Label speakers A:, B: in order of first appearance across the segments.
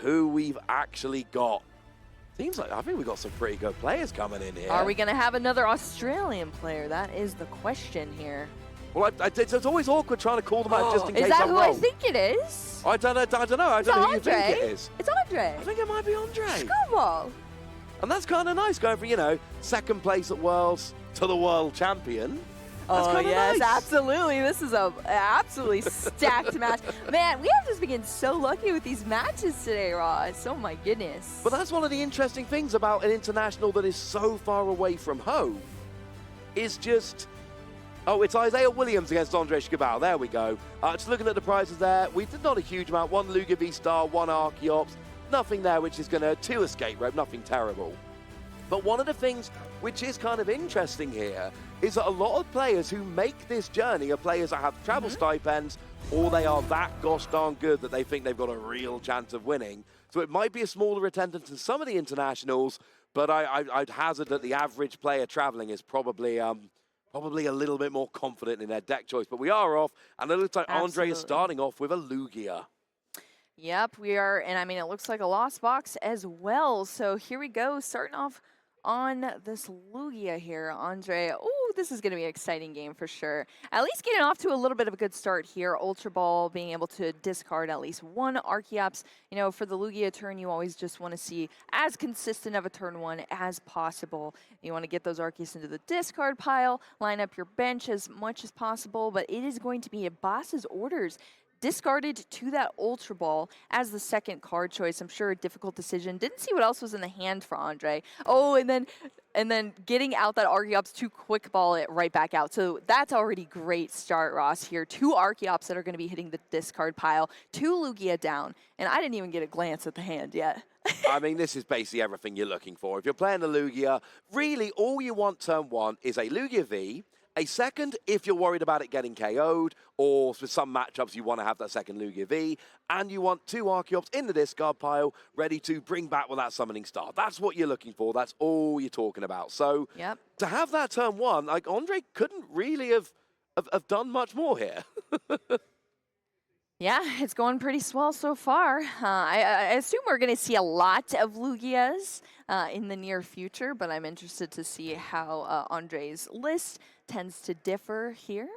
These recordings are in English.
A: who we've actually got. Seems like I think we've got some pretty good players coming in here.
B: Are we going to have another Australian player? That is the question here.
A: Well, it's always awkward trying to call them out just in case
B: Is that
A: I'm
B: who
A: wrong.
B: I think it is?
A: I don't know. I don't know who you think it is.
B: It's Ondrej.
A: I think it might be Ondrej.
B: Skubal.
A: And that's kind of nice, going from, you know, second place at Worlds to the world champion. That's
B: Oh, yes,
A: nice.
B: absolutely. This is a absolutely stacked match. Man, we have just been so lucky with these matches today, Ross. Oh, my goodness.
A: But that's one of the interesting things about an international that is so far away from home, is just... Oh, it's Isaiah Williams against Ondrej Skubal. There we go. Just looking at the prizes there, we did not a huge amount. 1 Lugia V-Star, 1 Archeops. Nothing there which is going to... 2 Escape Rope, nothing terrible. But one of the things which is kind of interesting here is that a lot of players who make this journey are players that have travel stipends, or they are that gosh darn good that they think they've got a real chance of winning. So it might be a smaller attendance in some of the internationals, but I'd hazard that the average player traveling is probably a little bit more confident in their deck choice. But we are off, and it looks like Ondrej is starting off with a Lugia.
B: Yep, we are, and I mean, it looks like a lost box as well. So here we go, starting off on this Lugia here, Ondrej. Oh, this is going to be an exciting game for sure. At least getting off to a little bit of a good start here. Ultra Ball being able to discard at least 1 Archeops. You know, for the Lugia turn, you always just want to see as consistent of a turn 1 as possible. You want to get those Arceus into the discard pile, line up your bench as much as possible, but it is going to be a boss's orders. Discarded to that Ultra Ball as the second card choice. I'm sure a difficult decision. Didn't see what else was in the hand for Ondrej. Oh, and then getting out that Archeops to quick ball it right back out. So that's already great start, Ross, here. 2 Archeops that are going to be hitting the discard pile. 2 Lugia down. And I didn't even get a glance at the hand yet.
A: I mean, this is basically everything you're looking for. If you're playing a Lugia, really all you want turn 1 is a Lugia V, a second if you're worried about it getting KO'd, or for some matchups you want to have that second Lugia V, and you want 2 Archeops in the discard pile ready to bring back with that Summoning Star. That's what you're looking for. That's all you're talking about. So to have that turn 1, like Ondrej couldn't really have done much more here.
B: Yeah, it's going pretty swell so far. I assume we're going to see a lot of Lugias in the near future, but I'm interested to see how Ondrej's list tends to differ here.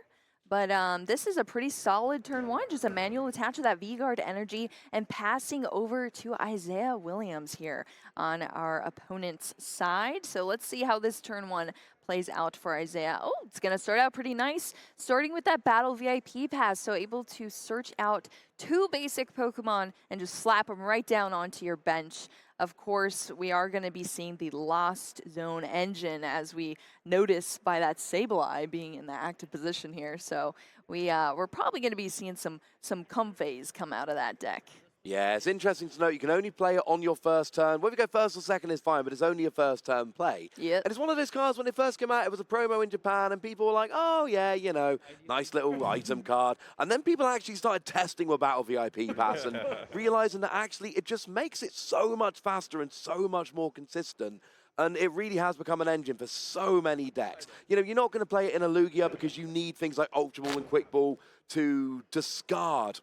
B: But this is a pretty solid turn 1, just a manual attach to that V-Guard energy and passing over to Isaiah Williams here on our opponent's side. So let's see how this turn 1 plays out for Isaiah. Oh, it's going to start out pretty nice, starting with that Battle VIP pass, so able to search out 2 basic Pokemon and just slap them right down onto your bench. Of course, we are going to be seeing the Lost Zone engine, as we notice by that Sableye being in the active position here. So we're probably going to be seeing some Comfeys come out of that deck.
A: Yeah, it's interesting to note you can only play it on your first turn. Whether you go first or second is fine, but it's only a first turn play.
B: Yep.
A: And it's one of those cards, when it first came out, it was a promo in Japan, and people were like, oh yeah, you know, nice little item card. And then people actually started testing with Battle VIP Pass and realizing that actually it just makes it so much faster and so much more consistent. And it really has become an engine for so many decks. You know, you're not going to play it in a Lugia because you need things like Ultra Ball and Quick Ball to discard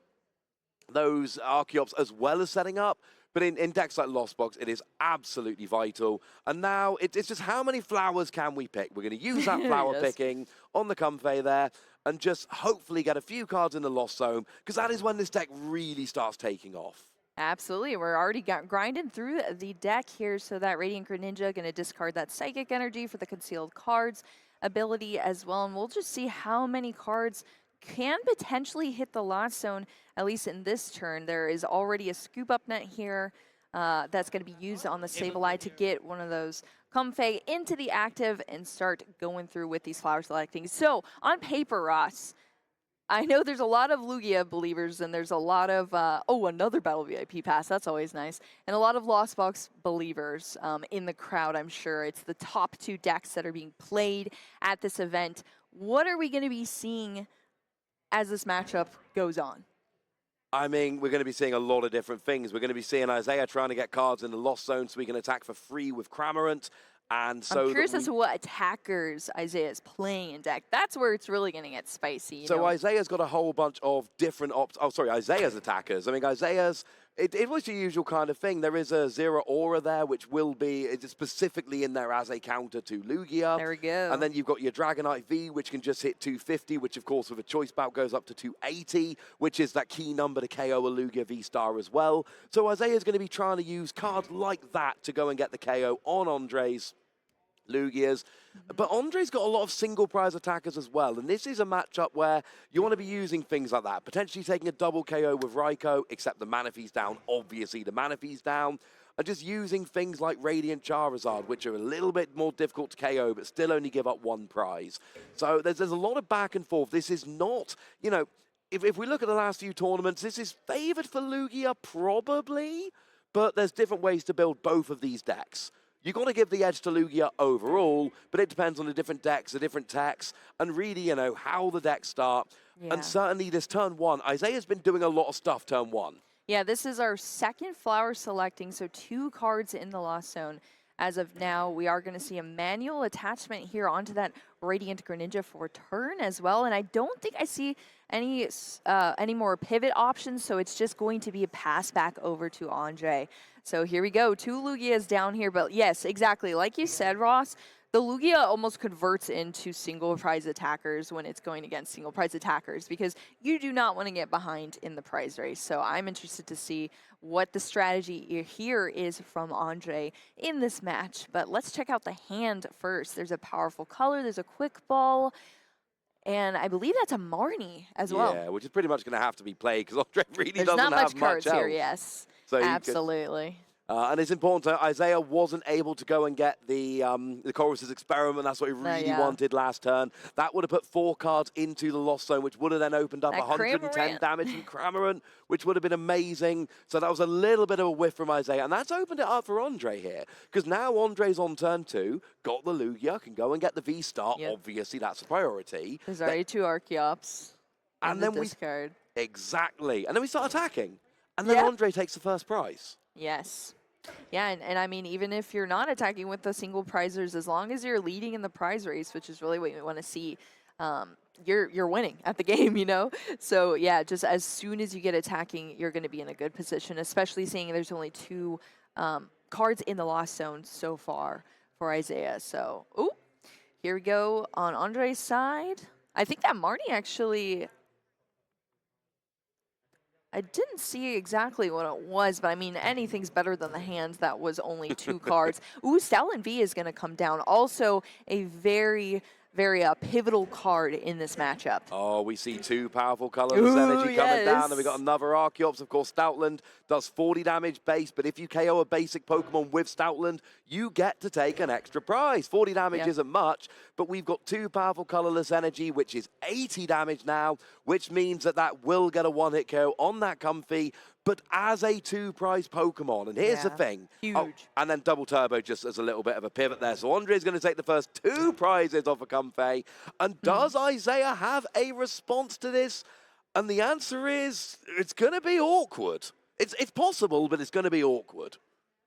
A: those Archeops as well as setting up. But in decks like Lost Box, it is absolutely vital. And now it's just how many flowers can we pick? We're going to use that flower picking on the Comfey there and just hopefully get a few cards in the Lost Zone, because that is when this deck really starts taking off.
B: Absolutely. We're already grinding through the deck here, so that Radiant Greninja going to discard that Psychic Energy for the Concealed Cards ability as well. And we'll just see how many cards can potentially hit the Lost Zone, at least in this turn. There is already a Scoop Up Net here that's going to be used on the Sableye to get one of those Comfey into the active and start going through with these flower selecting. So, on paper, Ross, I know there's a lot of Lugia believers, and there's a lot of, another Battle VIP Pass, that's always nice, and a lot of Lost Box believers in the crowd, I'm sure. It's the top 2 decks that are being played at this event. What are we going to be seeing as this matchup goes on?
A: I mean, we're going to be seeing a lot of different things. We're going to be seeing Isaiah trying to get cards in the Lost Zone so we can attack for free with Cramorant. And so
B: I'm curious as to what attackers Isaiah is playing in deck. That's where it's really going to get spicy.
A: So Isaiah's got a whole bunch of different Isaiah's attackers. I mean, Isaiah's It was the usual kind of thing. There is a Zero Aura there, which will be it's specifically in there as a counter to Lugia.
B: There we go.
A: And then you've got your Dragonite V, which can just hit 250, which, of course, with a choice bout goes up to 280, which is that key number to KO a Lugia V-Star as well. So Isaiah's going to be trying to use cards like that to go and get the KO on Ondrej's Lugias. But Ondrej's got a lot of single prize attackers as well, and this is a matchup where you want to be using things like that, potentially taking a double KO with Raikou, except the Manaphy's down, obviously the Manaphy's down, and just using things like Radiant Charizard, which are a little bit more difficult to KO, but still only give up one prize. So there's a lot of back and forth. This is not, you know, if we look at the last few tournaments, this is favored for Lugia, probably, but there's different ways to build both of these decks. You've got to give the edge to Lugia overall, but it depends on the different decks, the different techs, and really, you know, how the decks start.
B: Yeah.
A: And certainly this turn one, Isaiah's been doing a lot of stuff turn one.
B: Yeah, this is our second flower selecting, so 2 cards in the Lost Zone. As of now, we are going to see a manual attachment here onto that Radiant Greninja for turn as well, and I don't think I see any more pivot options, so it's just going to be a pass back over to Ondrej. So here we go, 2 Lugias down here, but yes, exactly, like you said, Ross, the Lugia almost converts into single prize attackers when it's going against single prize attackers because you do not want to get behind in the prize race. So I'm interested to see what the strategy here is from Ondrej in this match. But let's check out the hand first. There's a powerful color, there's a quick ball, and I believe that's a Marnie as well.
A: Yeah, which is pretty much going to have to be played because Ondrej really
B: There's
A: doesn't
B: not
A: have
B: much cards
A: else.
B: here, yes.
A: So
B: absolutely.
A: And it's important to Isaiah wasn't able to go and get the Chorus's Experiment. That's what he really wanted last turn. That would have put 4 cards into the Lost Zone, which would have then opened up 110 damage from Cramorant, which would have been amazing. So that was a little bit of a whiff from Isaiah. And that's opened it up for Ondrej here. Because now Ondrej's on turn 2, got the Lugia, can go and get the V-Star.
B: Yep.
A: Obviously, that's a priority.
B: There's already 2 Archeops.
A: And then
B: discard.
A: Exactly. And then we start attacking. And then Ondrej takes the first prize.
B: Yes. Yeah, and I mean, even if you're not attacking with the single prizers, as long as you're leading in the prize race, which is really what you want to see, you're winning at the game, you know? So, yeah, just as soon as you get attacking, you're going to be in a good position, especially seeing there's only 2 cards in the Lost Zone so far for Isaiah. So, ooh, here we go on Ondrej's side. I think that Marnie actually... I didn't see exactly what it was, but I mean, anything's better than the hands that was only 2 cards. Ooh, Stoutland V is going to come down. Also, a very, very pivotal card in this matchup.
A: Oh, we see 2 powerful colorless energy coming down, and we got another Archeops. Of course, Stoutland does 40 damage base, but if you KO a basic Pokemon with Stoutland, you get to take an extra prize. 40 damage isn't much, but we've got 2 powerful colorless energy, which is 80 damage now, which means that that will get a 1-hit KO on that Comfy, but as a 2-prize Pokemon. And here's the thing.
B: Huge.
A: Oh, and then Double Turbo just as a little bit of a pivot there. So Ondrej is going to take the first 2 prizes off a Comfey. And does Isaiah have a response to this? And the answer is, it's going to be awkward. It's possible, but it's going to be awkward.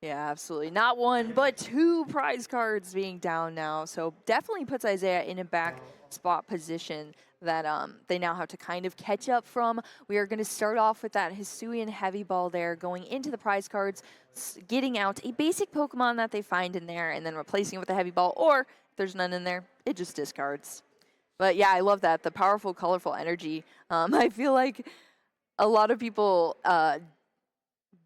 B: Yeah, absolutely. Not 1, but 2 prize cards being down now. So definitely puts Isaiah in a back spot position that they now have to kind of catch up from. We are going to start off with that Hisuian Heavy Ball there, going into the prize cards, getting out a basic Pokemon that they find in there, and then replacing it with a Heavy Ball, or if there's none in there, it just discards. But yeah, I love that. The powerful, colorful energy. I feel like a lot of people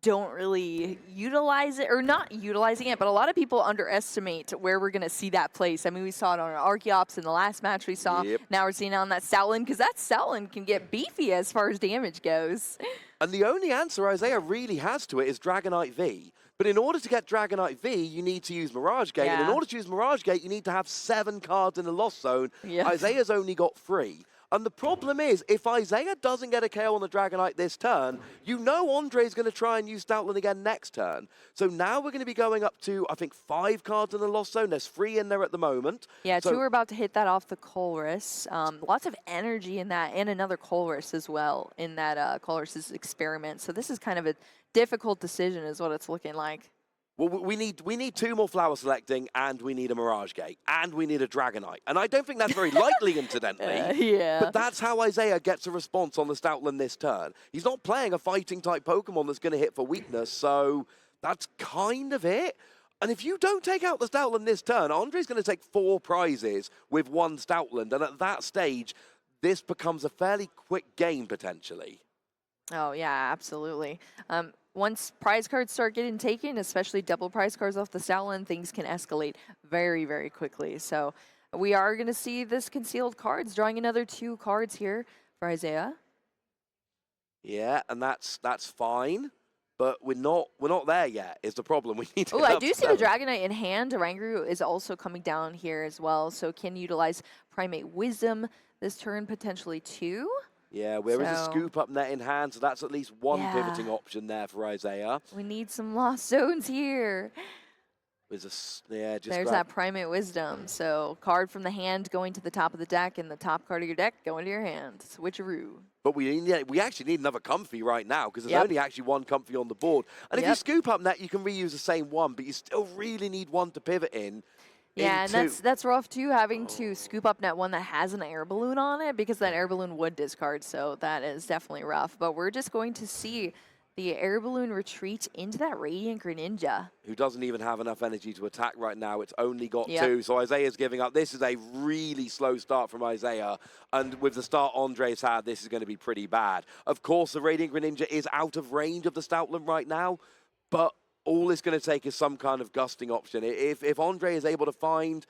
B: don't really utilize it, or not utilizing it, but a lot of people underestimate where we're going to see that place. I mean, we saw it on our Archeops in the last match we saw.
A: Yep.
B: Now we're seeing it on that Stoutland, because that Stoutland can get beefy as far as damage goes.
A: And the only answer Isaiah really has to it is Dragonite V. But in order to get Dragonite V, you need to use Mirage Gate. And in order to use Mirage Gate, you need to have 7 cards in the Lost Zone.
B: Yep.
A: Isaiah's only got 3. And the problem is, if Isaiah doesn't get a KO on the Dragonite this turn, you know Ondrej's going to try and use Stoutland again next turn. So now we're going to be going up to, I think, 5 cards in the Lost Zone. There's 3 in there at the moment.
B: Yeah,
A: so
B: 2 are about to hit that off the Colress. Lots of energy in that, and another Colress as well in that Colress's Experiment. So this is kind of a difficult decision is what it's looking like.
A: Well, we need 2 more flower selecting, and we need a Mirage Gate, and we need a Dragonite. And I don't think that's very likely, incidentally.
B: Yeah.
A: But that's how Isaiah gets a response on the Stoutland this turn. He's not playing a fighting-type Pokemon that's going to hit for weakness, so that's kind of it. And if you don't take out the Stoutland this turn, Ondrej's going to take 4 prizes with 1 Stoutland. And at that stage, this becomes a fairly quick game, potentially.
B: Oh, yeah, absolutely. Once prize cards start getting taken, especially double prize cards off the Stoutland, things can escalate very, very quickly. So we are going to see this concealed cards, drawing another 2 cards here for Isaiah.
A: Yeah, and that's fine, but we're not there yet. Is the problem? We need to.
B: Oh, I do see the Dragonite in hand. Oranguru is also coming down here as well, so can utilize Primate Wisdom this turn potentially too.
A: Yeah, there is a scoop up net in hand, so that's at least one pivoting option there for Isaiah.
B: We need some lost zones here.
A: There's
B: that Primate Wisdom. So card from the hand going to the top of the deck, and the top card of your deck going to your hand. Switcheroo.
A: But we actually need another Comfy right now, because there's only actually 1 Comfy on the board. And if you scoop up net, you can reuse the same one, but you still really need 1 to pivot in.
B: Yeah, and that's rough too, having to scoop up net 1 that has an air balloon on it, because that air balloon would discard, so that is definitely rough. But we're just going to see the air balloon retreat into that Radiant Greninja.
A: Who doesn't even have enough energy to attack right now. It's only got 2, so Isaiah's giving up. This is a really slow start from Isaiah, and with the start Ondrej's had, this is going to be pretty bad. Of course, the Radiant Greninja is out of range of the Stoutland right now, but all it's going to take is some kind of gusting option. If Ondrej is able to find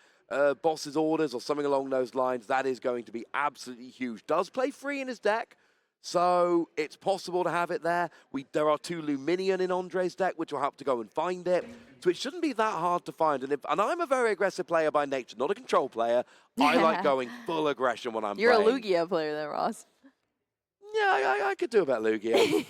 A: boss's orders or something along those lines, that is going to be absolutely huge. Does play free in his deck, so it's possible to have it there. There are 2 Luminion in Ondrej's deck, which will have to go and find it. So it shouldn't be that hard to find. And I'm a very aggressive player by nature, not a control player. I like going full aggression when I'm playing.
B: You're a Lugia player then, Ross.
A: Yeah, I could do a bit Lugia.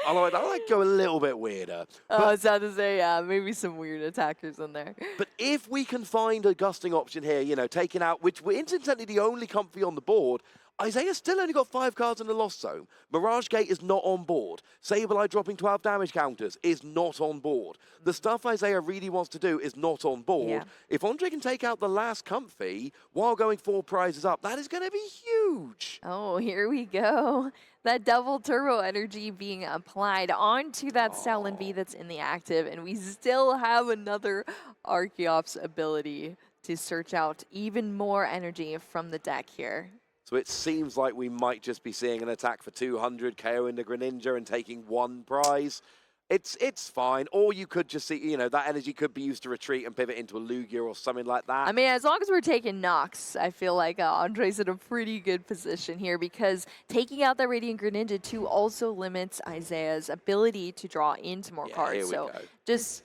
A: I like go a little bit weirder.
B: Oh, it's sad to say, yeah, maybe some weird attackers in there.
A: But if we can find a gusting option here, taking out, which we're incidentally the only Comfy on the board, Isaiah's still only got 5 cards in the Lost Zone. Mirage Gate is not on board. Sableye dropping 12 damage counters is not on board. The stuff Isaiah really wants to do is not on board.
B: Yeah.
A: If Ondrej can take out the last Comfy while going 4 prizes up, that is going to be huge.
B: Oh, here we go. That double turbo energy being applied onto that Stoutland V that's in the active, and we still have another Archeops ability to search out even more energy from the deck here.
A: So it seems like we might just be seeing an attack for 200, KOing the Greninja and taking 1 prize. It's fine. Or you could just see, that energy could be used to retreat and pivot into a Lugia or something like that.
B: I mean, as long as we're taking Nox, I feel like Ondrej's in a pretty good position here, because taking out that Radiant Greninja too also limits Isaiah's ability to draw into more cards. So just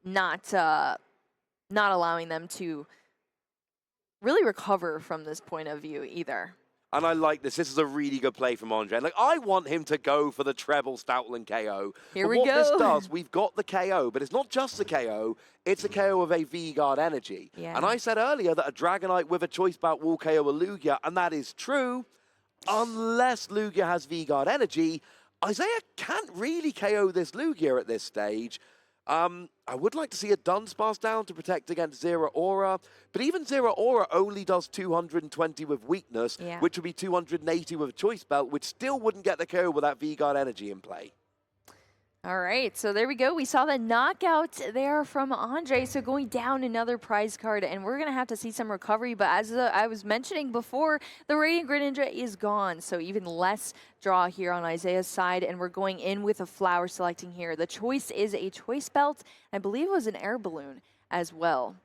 B: not allowing them to really recover from this point of view either.
A: And I like this. This is a really good play from Ondrej. Like, I want him to go for the treble Stoutland KO.
B: Here
A: but
B: we
A: what
B: go.
A: this does, we've got the KO, but it's not just the KO. It's a KO of a V-Guard energy.
B: Yeah.
A: And I said earlier that a Dragonite with a choice belt will KO a Lugia, and that is true. Unless Lugia has V-Guard energy, Isaiah can't really KO this Lugia at this stage. I would like to see a Dunsparce down to protect against Zera Aura, but even Zera Aura only does 220 with weakness, which would be 280 with a choice belt, which still wouldn't get the KO with that V-Guard energy in play.
B: All right, so there we go. We saw the knockout there from Ondrej. So going down another prize card, and we're going to have to see some recovery. But as I was mentioning before, the Radiant Greninja is gone. So even less draw here on Isaiah's side, and we're going in with a flower selecting here. The choice is a choice belt. I believe it was an air balloon as well.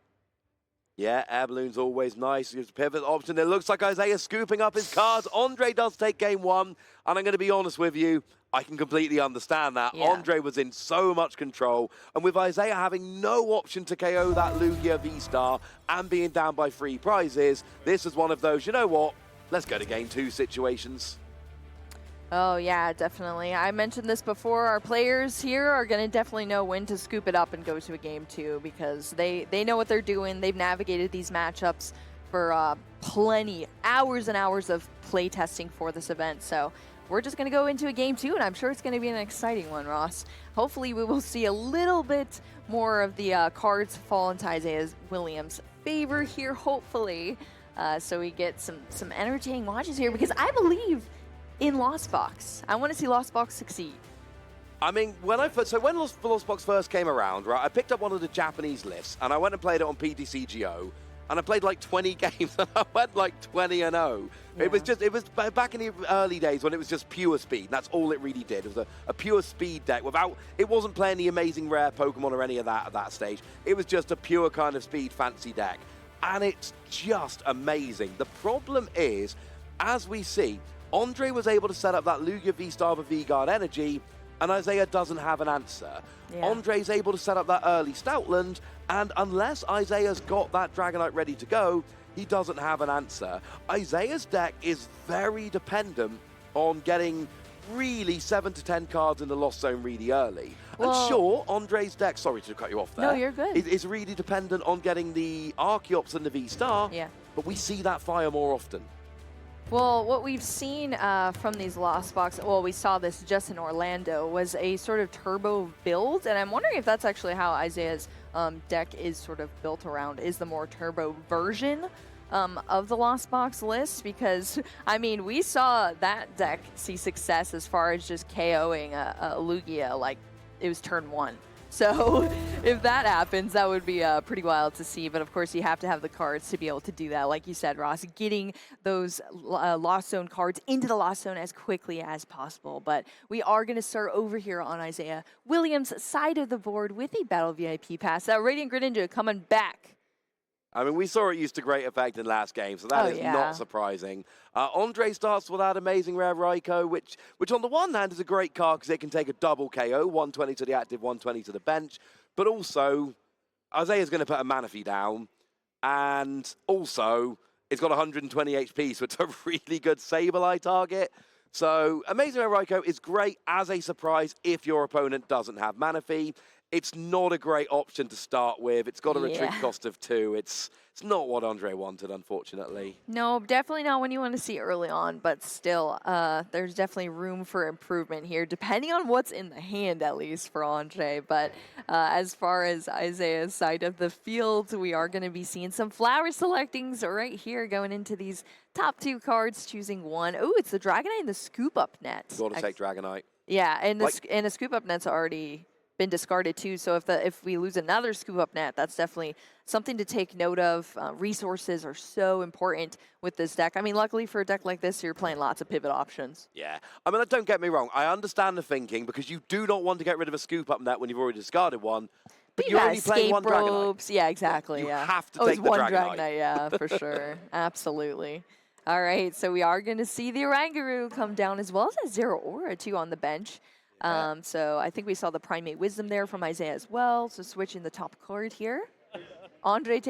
A: Yeah, air balloon's always nice. It's a pivot option. It looks like Isaiah's scooping up his cards. Ondrej does take game 1, and I'm going to be honest with you, I can completely understand that.
B: Yeah.
A: Ondrej was in so much control, and with Isaiah having no option to KO that Lugia V-Star and being down by 3 prizes, this is one of those, you know what, let's go to game 2 situations.
B: Oh, yeah, definitely. I mentioned this before. Our players here are going to definitely know when to scoop it up and go to a game 2, because they know what they're doing. They've navigated these matchups for plenty, hours and hours of play testing for this event. So we're just going to go into a game 2, and I'm sure it's going to be an exciting one, Ross. Hopefully we will see a little bit more of the cards fall into Isaiah Williams' favor here, hopefully, so we get some entertaining watches here, because I believe in Lost Box. I want to see Lost Box succeed.
A: I mean, when Lost Box first came around, right, I picked up one of the Japanese lists, and I went and played it on PTCGO, and I played like 20 games, and I went like 20-0. Yeah. It was back in the early days when it was just pure speed, and that's all it really did. It was a pure speed deck it wasn't playing the amazing rare Pokemon or any of that at that stage. It was just a pure kind of speed fancy deck, and it's just amazing. The problem is, as we see, Ondrej was able to set up that Lugia V-Star with V-Guard Energy, and Isaiah doesn't have an answer. Yeah. Ondrej's able to set up that early Stoutland, and unless Isaiah's got that Dragonite ready to go, he doesn't have an answer. Isaiah's deck is very dependent on getting really 7 to 10 cards in the Lost Zone really early. Well, and sure, Ondrej's deck, sorry to cut you off there.
B: No, you're good.
A: Is really dependent on getting the Archeops and the V-Star,
B: yeah.
A: But we see that fire more often.
B: Well, what we've seen from these Lost Box, well, we saw this just in Orlando, was a sort of turbo build, and I'm wondering if that's actually how Isaiah's deck is sort of built around, is the more turbo version of the Lost Box list, because, I mean, we saw that deck see success as far as just KOing a Lugia, like it was turn 1. So if that happens, that would be pretty wild to see. But of course, you have to have the cards to be able to do that. Like you said, Ross, getting those Lost Zone cards into the Lost Zone as quickly as possible. But we are going to start over here on Isaiah Williams' side of the board with a Battle VIP pass. Radiant Greninja coming back.
A: I mean, we saw it used to great effect in last game, so that is not surprising. Ondrej starts with that amazing rare Raikou, which on the one hand is a great card because it can take a double KO, 120 to the active, 120 to the bench. But also, Isaiah's going to put a Manaphy down, and also it's got 120 HP, so it's a really good Sableye target. So amazing rare Raikou is great as a surprise if your opponent doesn't have Manaphy. It's not a great option to start with. It's got a retreat cost of 2. It's not what Ondrej wanted, unfortunately.
B: No, definitely not when you want to see early on, but still, there's definitely room for improvement here, depending on what's in the hand, at least, for Ondrej. But as far as Isaiah's side of the field, we are going to be seeing some flower selectings right here going into these top 2 cards, choosing one. Oh, it's the Dragonite and the Scoop Up Net.
A: You've got to take Dragonite.
B: Yeah, and the Scoop Up Net's already been discarded too, so if we lose another Scoop Up Net, that's definitely something to take note of. Resources are so important with this deck. I mean, luckily for a deck like this, you're playing lots of pivot options.
A: Yeah, I mean, don't get me wrong, I understand the thinking, because you do not want to get rid of a Scoop Up Net when you've already discarded one, but you're only playing one Dragonite.
B: Yeah, exactly.
A: You have to take the
B: one
A: Dragonite.
B: Yeah, for sure. Absolutely. All right, so we are going to see the Oranguru come down, as well as a Zeraora too on the bench. So I think we saw the Primate Wisdom there from Isaiah as well. So switching the top card here. Ondrej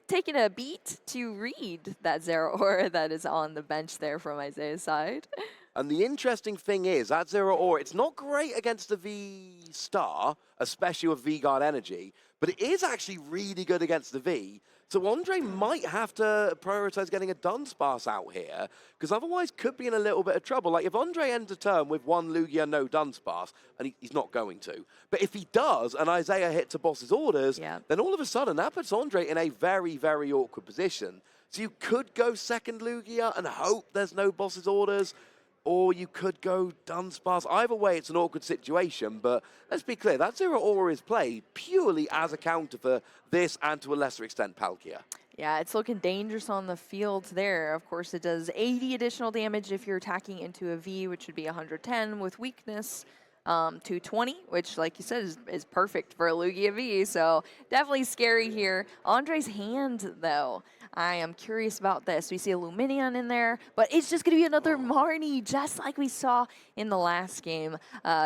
B: taking a beat to read that Zeraora that is on the bench there from Isaiah's side.
A: And the interesting thing is, that Zeraora, it's not great against the V-Star, especially with V-Guard Energy, but it is actually really good against the V. So Ondrej might have to prioritize getting a Dunsparce out here, because otherwise could be in a little bit of trouble. Like, if Ondrej ends a turn with one Lugia, no Dunsparce, and he's not going to, but if he does, and Isaiah hits a boss's orders, then all of a sudden that puts Ondrej in a very, very awkward position. So you could go second Lugia and hope there's no boss's orders, or you could go Dunsparce. Either way, it's an awkward situation, but let's be clear, that Zeraora is played purely as a counter for this and to a lesser extent Palkia.
B: Yeah, it's looking dangerous on the field there. Of course, it does 80 additional damage if you're attacking into a V, which would be 110 with weakness. 220, which, like you said, is perfect for a Lugia V, so definitely scary here. Ondrej's hand, though, I am curious about this. We see a Lumineon in there, but it's just going to be another Marnie, just like we saw in the last game.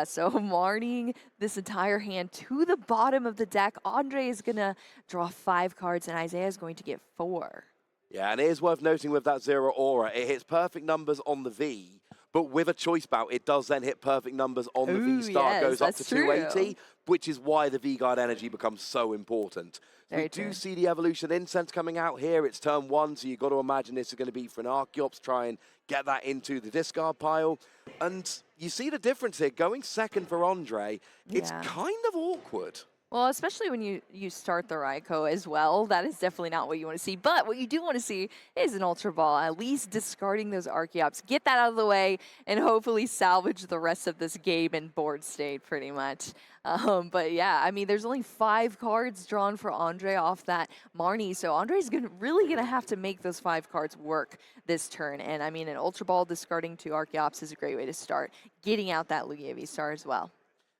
B: So Marning this entire hand to the bottom of the deck. Ondrej is going to draw 5 cards, and Isaiah is going to get 4.
A: Yeah, and it is worth noting with that Zeraora, it hits perfect numbers on the V, but with a choice bout, it does then hit perfect numbers on the V-Star. It goes up to 280. which is why the V-Guard energy becomes so important.
B: Very
A: we
B: true.
A: do see the evolution incense coming out here. It's turn 1, so you've got to imagine this is going to be for an Archeops, try and get that into the discard pile. And you see the difference here. Going second for Ondrej, it's kind of awkward.
B: Well, especially when you start the Raikou as well, that is definitely not what you want to see. But what you do want to see is an Ultra Ball, at least discarding those Archeops. Get that out of the way and hopefully salvage the rest of this game in board state pretty much. But yeah, I mean, there's only 5 cards drawn for Ondrej off that Marnie, so Ondrej's really going to have to make those 5 cards work this turn. And I mean, an Ultra Ball discarding 2 Archeops is a great way to start getting out that Lugia V-Star as well.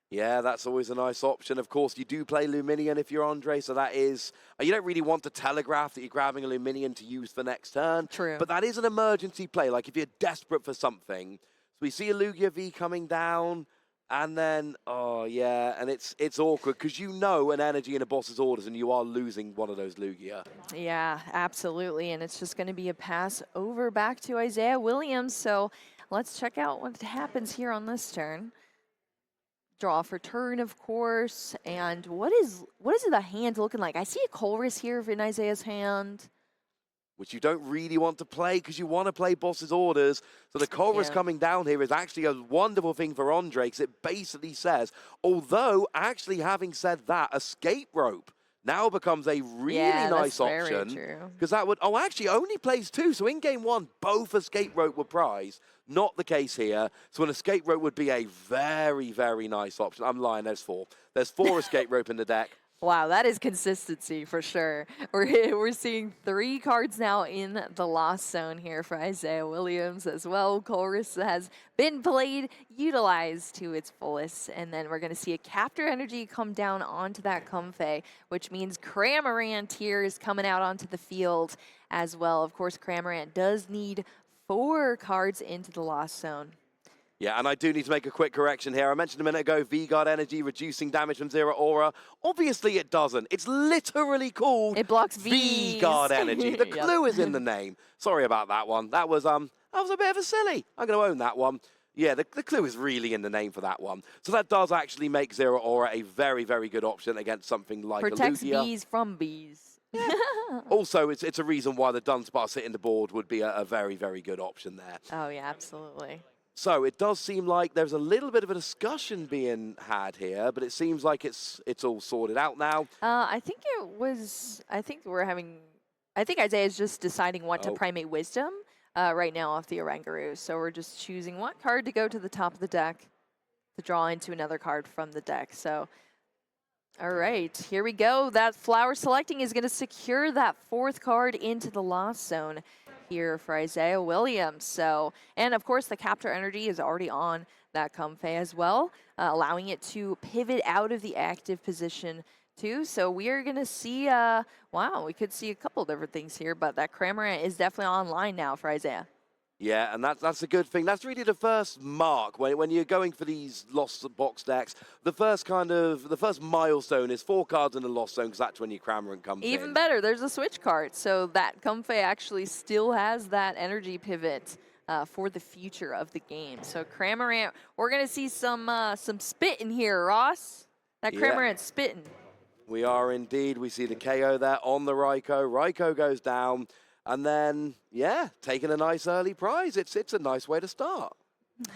A: Yeah, that's always a nice option. Of course, you do play Luminion if you're Ondrej, so that is... You don't really want to telegraph that you're grabbing a Luminion to use for next turn.
B: True.
A: But that is an emergency play, like if you're desperate for something. So we see a Lugia V coming down, and then, oh yeah, and it's awkward, because you know an energy in a boss's orders, and you are losing one of those Lugia.
B: Yeah, absolutely, and it's just going to be a pass over back to Isaiah Williams, so let's check out what happens here on this turn. Draw for turn, of course, and what is the hand looking like? I see a Colress here in Isaiah's hand.
A: Which you don't really want to play because you want to play boss's orders. So the Colress coming down here is actually a wonderful thing for Ondrej, because it basically says, although actually having said that, Escape Rope now becomes a really nice option. Because that would, actually only plays 2. So in game 1, both Escape Rope were prized. Not the case here. So an Escape Rope would be a very, very nice option. I'm lying, there's 4. There's 4 Escape Rope in the deck.
B: Wow, that is consistency for sure. We're seeing 3 cards now in the Lost Zone here for Isaiah Williams as well. Colress has been played, utilized to its fullest, and then we're going to see a Captor Energy come down onto that Comfey, which means Cramorant here is coming out onto the field as well. Of course, Cramorant does need 4 cards into the Lost Zone.
A: Yeah, and I do need to make a quick correction here. I mentioned a minute ago, V-Guard energy reducing damage from Zero Aura. Obviously it doesn't. It's literally called
B: it blocks
A: V-Guard energy. The clue is in the name. Sorry about that one. That was a bit of a silly. I'm going to own that one. Yeah, the clue is really in the name for that one. So that does actually make Zero Aura a very, very good option against something like
B: Protects
A: a Lugia.
B: bees from bees.
A: Also, it's a reason why the Dunsparce hitting the board would be a very, very good option there.
B: Oh, yeah, absolutely.
A: So it does seem like there's a little bit of a discussion being had here, but it seems like it's all sorted out now.
B: I think Isaiah's just deciding what to Primate Wisdom right now off the Oranguru. So we're just choosing what card to go to the top of the deck to draw into another card from the deck. So, all right, here we go. That flower selecting is going to secure that 4th card into the Lost Zone here for Isaiah Williams. So, and of course the Captor Energy is already on that Comfey as well, allowing it to pivot out of the active position too. So we are going to see, wow, we could see a couple different things here, but that Cramorant is definitely online now for Isaiah.
A: Yeah, and that's a good thing. That's really the first mark when you're going for these Lost Box decks. The first milestone is 4 cards in the Lost Zone, because that's when your Cramorant comes in.
B: Even better, there's a switch card, so that Comfey actually still has that energy pivot for the future of the game. So Cramorant, we're gonna see some spitting here, Ross. That Cramorant's spitting.
A: We are indeed. We see the KO there on the Raikou. Raikou goes down. And then, yeah, taking a nice early prize. It's a nice way to start.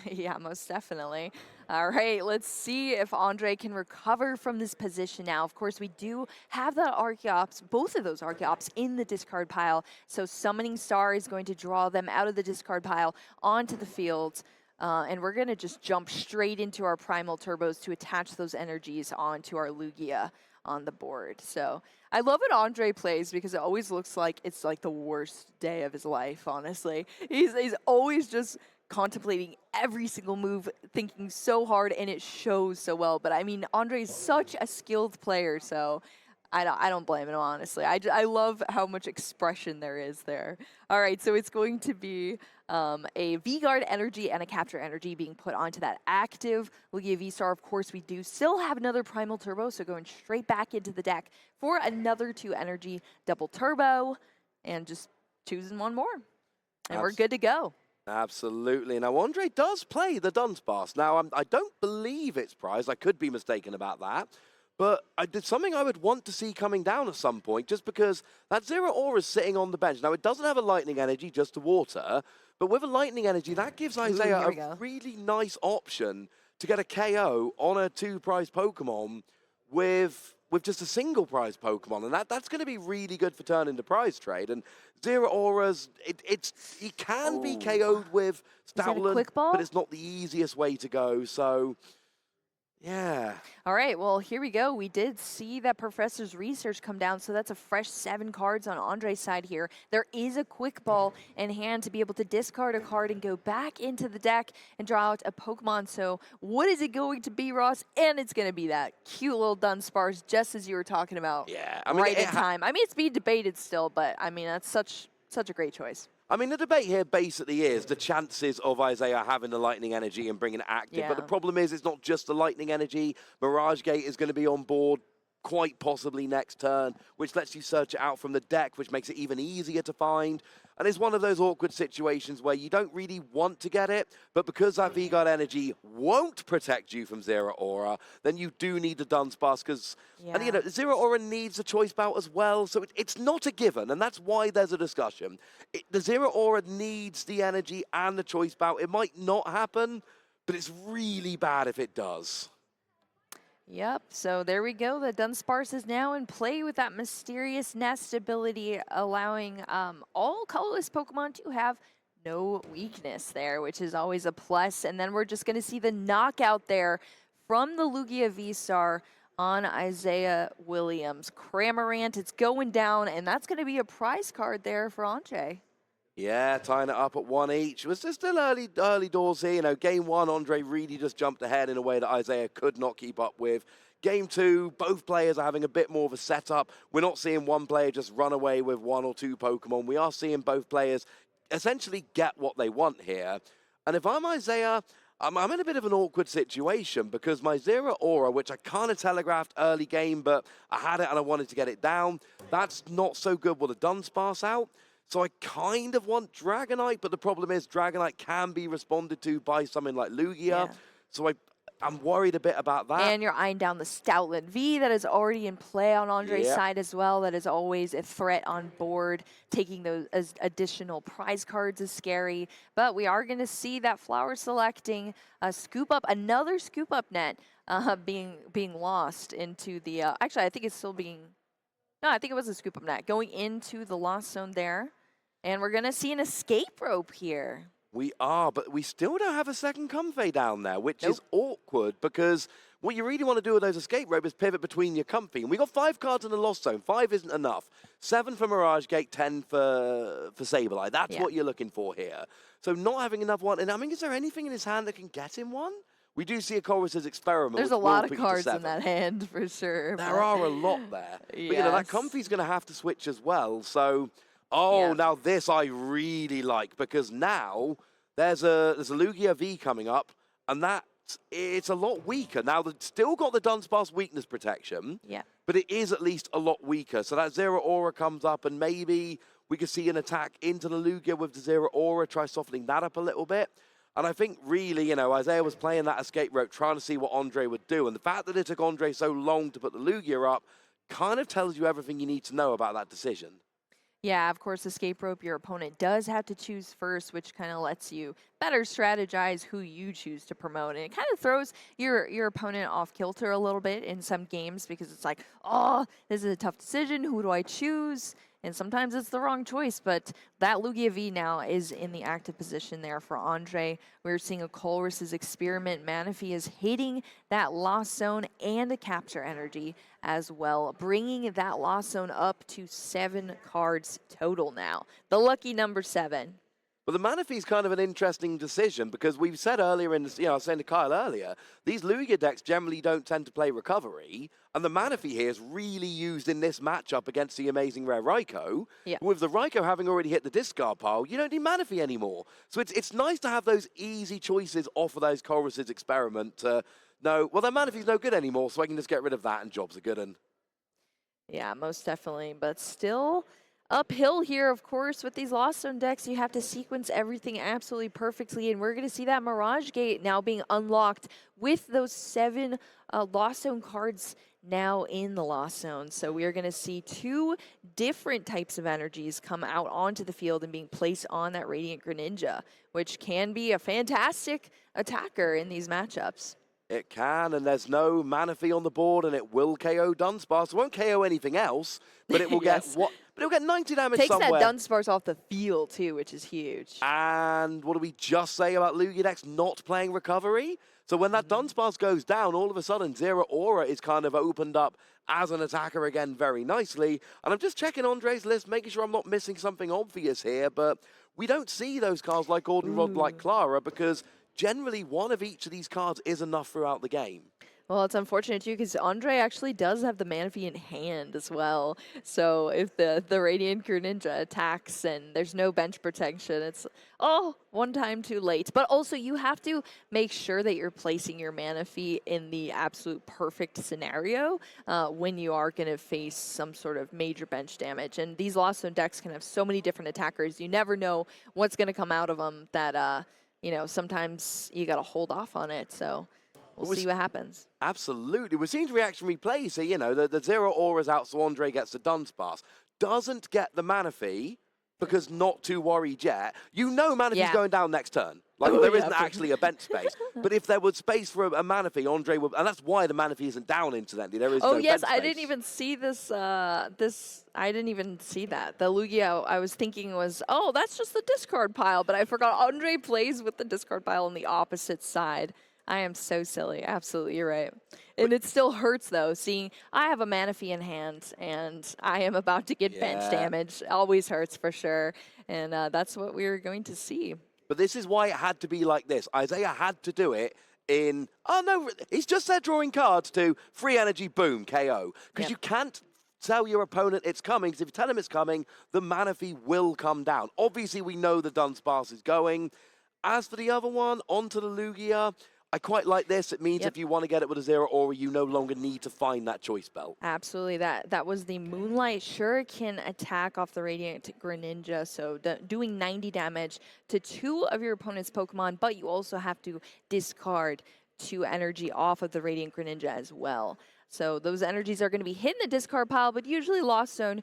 B: Yeah, most definitely. All right, let's see if Ondrej can recover from this position now. Of course, we do have that Archeops, both of those Archeops in the discard pile. So Summoning Star is going to draw them out of the discard pile onto the field. And we're going to just jump straight into our Primal Turbos to attach those energies onto our Lugia on the board. So I love what Ondrej plays, because it always looks like it's like the worst day of his life, honestly. He's always just contemplating every single move, thinking so hard, and it shows so well. But I mean, Ondrej is such a skilled player, so I don't blame him, honestly. I love how much expression there is there. All right, so it's going to be a V-Guard energy and a Capture energy being put onto that active Lugia V-Star. Of course, we do still have another Primal Turbo, so going straight back into the deck for another 2 energy double turbo, and just choosing one more. And we're good to go.
A: Absolutely. Now, Ondrej does play the Dunsparce. Now, I don't believe it's prized. I could be mistaken about that. But it's something I would want to see coming down at some point, just because that Zero Aura is sitting on the bench. Now, it doesn't have a Lightning Energy, just to water. But with a Lightning Energy, that gives Isaiah a really nice option to get a KO on a 2-prize Pokemon with just a single prize Pokemon, and that's going to be really good for turning the prize trade. And Zero Auras, he can be KO'd with Stoutland, but it's not the easiest way to go. So, yeah.
B: All right, well, here we go. We did see that Professor's Research come down, so that's a fresh 7 cards on Ondrej's side here. There is a Quick Ball in hand to be able to discard a card and go back into the deck and draw out a Pokemon. So what is it going to be, Ross? And it's going to be that cute little Dunsparce, just as you were talking about.
A: Yeah,
B: I mean, right in time. I mean, it's being debated still, but I mean, that's such a great choice.
A: I mean, the debate here basically is the chances of Isaiah having the Lightning Energy and bringing it active.
B: Yeah.
A: But the problem is it's not just the Lightning Energy. Mirage Gate is going to be on board quite possibly next turn, which lets you search it out from the deck, which makes it even easier to find. And it's one of those awkward situations where you don't really want to get it, but because that V-Guard Energy won't protect you from Zero Aura, then you do need the Dunsparce, because and you know, Zero Aura needs a choice bout as well, so it's not a given, and that's why there's a discussion. The Zero Aura needs the energy and the choice bout. It might not happen, but it's really bad if it does.
B: Yep, so there we go. The Dunsparce is now in play with that Mysterious Nest ability, allowing all colorless Pokemon to have no weakness there, which is always a plus. And then we're just going to see the knockout there from the Lugia V-Star on Isaiah Williams. Cramorant, it's going down, and that's going to be a prize card there for Ondrej.
A: Yeah, tying it up at 1 each. It was just still early doors here. You know, game 1, Ondrej really just jumped ahead in a way that Isaiah could not keep up with. Game 2, both players are having a bit more of a setup. We're not seeing one player just run away with 1 or 2 Pokemon. We are seeing both players essentially get what they want here. And if I'm Isaiah, I'm in a bit of an awkward situation, because my Zero Aura, which I kind of telegraphed early game, but I had it and I wanted to get it down, that's not so good with a Dunsparce out. So I kind of want Dragonite, but the problem is Dragonite can be responded to by something like Lugia. Yeah. So I'm worried a bit about that.
B: And you're eyeing down the Stoutland V that is already in play on Ondrej's side as well. That is always a threat on board. Taking those as additional prize cards is scary. But we are going to see that Flower selecting a Scoop Up, another Scoop Up net being lost into the... actually, I think it's still being... No, I think it was a Scoop Up net going into the Lost Zone there. And we're going to see an Escape Rope here.
A: We are, but we still don't have a second Comfey down there, which is awkward, because what you really want to do with those Escape Rope is pivot between your Comfey. And we got 5 cards in the Lost Zone. 5 isn't enough. 7 for Mirage Gate, 10 for Sableye. That's what you're looking for here. So not having enough one. And I mean, is there anything in his hand that can get him one? We do see a Chorus's Experiment.
B: There's a lot of cards in that hand, for sure.
A: There are a lot there. But, you know, that Comfey's going to have to switch as well. So, now this I really like, because now there's a Lugia V coming up, and it's a lot weaker. Now, it's still got the Dunsparce weakness protection, but it is at least a lot weaker. So that Zero Aura comes up, and maybe we could see an attack into the Lugia with the Zero Aura, try softening that up a little bit. And I think really, you know, Isaiah was playing that Escape Rope, trying to see what Ondrej would do. And the fact that it took Ondrej so long to put the Lugia up kind of tells you everything you need to know about that decision.
B: Yeah, of course, Escape Rope, your opponent does have to choose first, which kind of lets you better strategize who you choose to promote. And it kind of throws your opponent off kilter a little bit in some games, because it's like, oh, this is a tough decision. Who do I choose? And sometimes it's the wrong choice, but that Lugia V now is in the active position there for Ondrej. We're seeing a Chorus's Experiment. Manaphy is hitting that Lost Zone and a Capture Energy as well, bringing that Lost Zone up to 7 cards total now. The lucky number 7.
A: But the Manaphy is kind of an interesting decision, because we've said earlier in this, I was saying to Kyle earlier, these Lugia decks generally don't tend to play Recovery, and the Manaphy here is really used in this matchup against the amazing rare Raikou. With the Raikou having already hit the discard pile, you don't need Manaphy anymore. So it's nice to have those easy choices off of those Chorus's Experiment to know, well, their Manaphy's no good anymore, so I can just get rid of that and jobs are good. And
B: yeah, most definitely, but still... uphill here, of course, with these Lost Zone decks. You have to sequence everything absolutely perfectly, and we're going to see that Mirage Gate now being unlocked with those 7 Lost Zone cards now in the Lost Zone. So we are going to see 2 different types of energies come out onto the field and being placed on that Radiant Greninja, which can be a fantastic attacker in these matchups.
A: It can, and there's no Manaphy on the board, and it will KO Dunsparce. It won't KO anything else, but it will
B: Yes.
A: get what? But it'll get 90 damage
B: Takes
A: somewhere.
B: that Dunsparce off the field too, which is huge.
A: And what do we just say about Lugia decks not playing recovery? So when that Dunsparce goes down, all of a sudden Zero Aura is kind of opened up as an attacker again very nicely. And I'm just checking Ondrej's list, making sure I'm not missing something obvious here, but we don't see those cards like Goldenrod, like Clara, because generally one of each of these cards is enough throughout the game.
B: Well, it's unfortunate too because Ondrej actually does have the Manaphy in hand as well. So if the Radiant Greninja attacks and there's no bench protection, it's one time too late. But also you have to make sure that you're placing your Manaphy in the absolute perfect scenario when you are going to face some sort of major bench damage. And these Lost Zone decks can have so many different attackers. You never know what's going to come out of them that, you know, sometimes you got to hold off on it. So we'll see what happens.
A: Absolutely. We've seen reaction replays. So, you know, the Zero Aura's out, so Ondrej gets the Dunsparce. Doesn't get the Manaphy because not too worried yet. You know Manaphy's going down next turn. Like, there isn't actually a bench space. But if there was space for a Manaphy, Ondrej would... And that's why the Manaphy isn't down, incidentally. There is no
B: yes,
A: bench
B: I
A: space.
B: didn't even see this. I didn't even see that. The Lugia, I was thinking was, that's just the discard pile. But I forgot Ondrej plays with the discard pile on the opposite side. I am so silly. Absolutely, you're right. And it still hurts, though, seeing I have a Manaphy in hand, and I am about to get bench damage. Always hurts, for sure. And that's what we're going to see.
A: But this is why it had to be like this. Isaiah had to do it in... Oh, no, he's just there drawing cards to free energy, boom, KO. Because you can't tell your opponent it's coming, because if you tell him it's coming, the Manaphy will come down. Obviously, we know the Dunsparce is going. As for the other one, onto the Lugia... I quite like this. It means if you want to get it with a Zero Aura, you no longer need to find that choice belt.
B: Absolutely. That was the Moonlight Shuriken attack off the Radiant Greninja. So doing 90 damage to 2 of your opponent's Pokemon, but you also have to discard 2 energy off of the Radiant Greninja as well. So those energies are going to be hitting the discard pile, but usually Lost Zone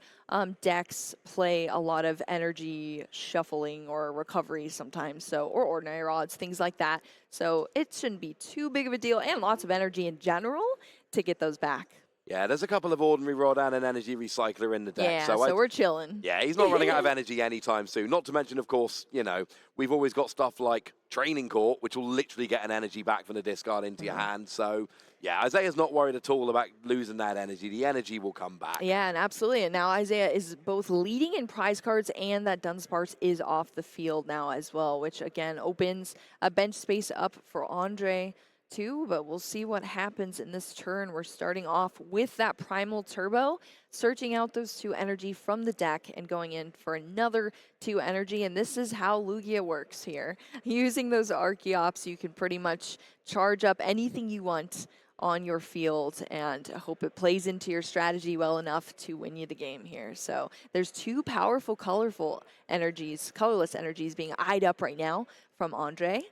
B: decks play a lot of energy shuffling or recovery sometimes, so or ordinary rods, things like that. So it shouldn't be too big of a deal, and lots of energy in general to get those back.
A: Yeah, there's a couple of ordinary rod and an energy recycler in the deck.
B: Yeah, so we're chilling.
A: Yeah, he's not running out of energy anytime soon. Not to mention, of course, you know, we've always got stuff like Training Court, which will literally get an energy back from the discard into your hand. So, yeah, Isaiah's not worried at all about losing that energy. The energy will come back.
B: Yeah, and absolutely. And now Isaiah is both leading in prize cards, and that Dunsparce is off the field now as well, which, again, opens a bench space up for Ondrej too, but we'll see what happens in this turn. We're starting off with that Primal Turbo, searching out those 2 energy from the deck and going in for another 2 energy, and this is how Lugia works here. Using those Archeops, you can pretty much charge up anything you want on your field and hope it plays into your strategy well enough to win you the game here. So there's 2 powerful, colorful energies, colorless energies being eyed up right now from Ondrej.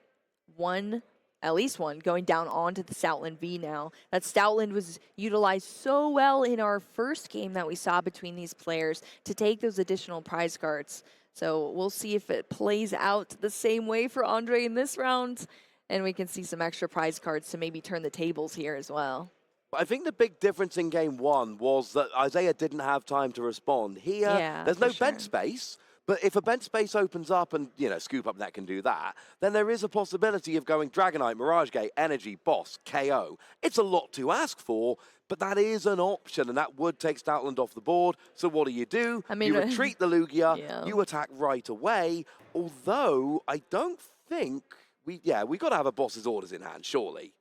B: At least one going down onto the Stoutland V now. That Stoutland was utilized so well in our first game that we saw between these players to take those additional prize cards. So we'll see if it plays out the same way for Ondrej in this round, and we can see some extra prize cards to maybe turn the tables here as well.
A: I think the big difference in game 1 was that Isaiah didn't have time to respond. Here, there's no bench space. But if a bench space opens up and, you know, Scoop Up Net can do that, then there is a possibility of going Dragonite, Mirage Gate, Energy, Boss, KO. It's a lot to ask for, but that is an option, and that would take Stoutland off the board. So what do? I mean, you retreat the Lugia, you attack right away, although I don't think... we got to have a Boss's Orders in hand, surely.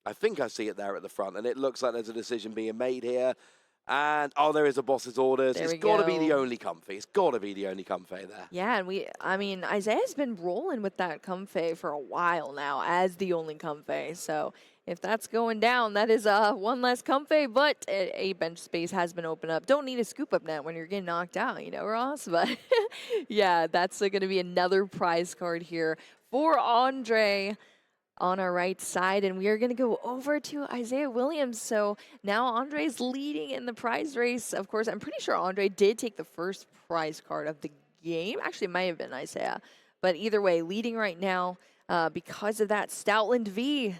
A: I think I see it there at the front, and it looks like there's a decision being made here. And, there is a Boss's Orders. It's got to be the only Comfey. It's got to be the only Comfey there.
B: Yeah, and I mean, Isaiah's been rolling with that Comfey for a while now as the only Comfey. So if that's going down, that is one less comfy, but a bench space has been opened up. Don't need a scoop up net when you're getting knocked out, you know, Ross? But yeah, that's going to be another prize card here for Ondrej on our right side, and we are going to go over to Isaiah Williams. So now Ondrej's leading in the prize race. Of course, I'm pretty sure Ondrej did take the first prize card of the game. Actually, it might have been Isaiah. But either way, leading right now because of that Stoutland V.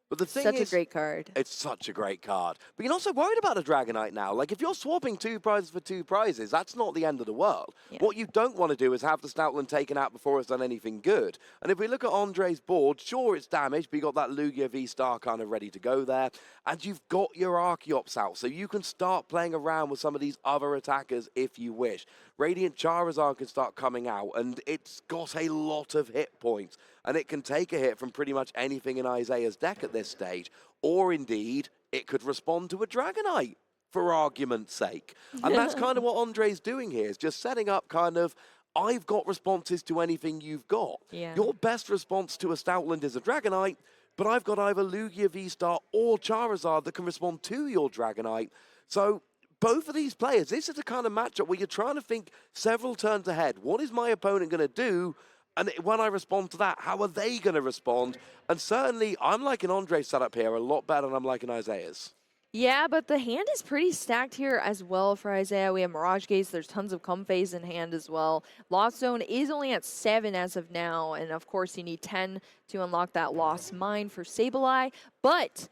A: But the thing
B: Such
A: is,
B: a great card.
A: It's such a great card. But you're not so worried about a Dragonite now. Like, if you're swapping 2 prizes for 2 prizes, that's not the end of the world.
B: Yeah.
A: What you don't want to do is have the Stoutland taken out before it's done anything good. And if we look at Ondrej's board, sure, it's damaged, but you got that Lugia V-Star kind of ready to go there. And you've got your Archeops out, so you can start playing around with some of these other attackers if you wish. Radiant Charizard can start coming out, and it's got a lot of hit points. And it can take a hit from pretty much anything in Isaiah's deck at this stage. Or indeed, it could respond to a Dragonite, for argument's sake. And that's kind of what Ondrej's doing here, is just setting up kind of, I've got responses to anything you've got.
B: Yeah.
A: Your best response to a Stoutland is a Dragonite, but I've got either Lugia V-Star or Charizard that can respond to your Dragonite. So both of these players, this is the kind of matchup where you're trying to think several turns ahead. What is my opponent going to do? And when I respond to that, how are they going to respond? And certainly, I'm liking Ondrej's setup here a lot better than I'm liking Isaiah's.
B: Yeah, but the hand is pretty stacked here as well for Isaiah. We have Mirage Gates. There's tons of Comfeys in hand as well. Lost Zone is only at 7 as of now. And of course, you need 10 to unlock that Lost Mine for Sableye. But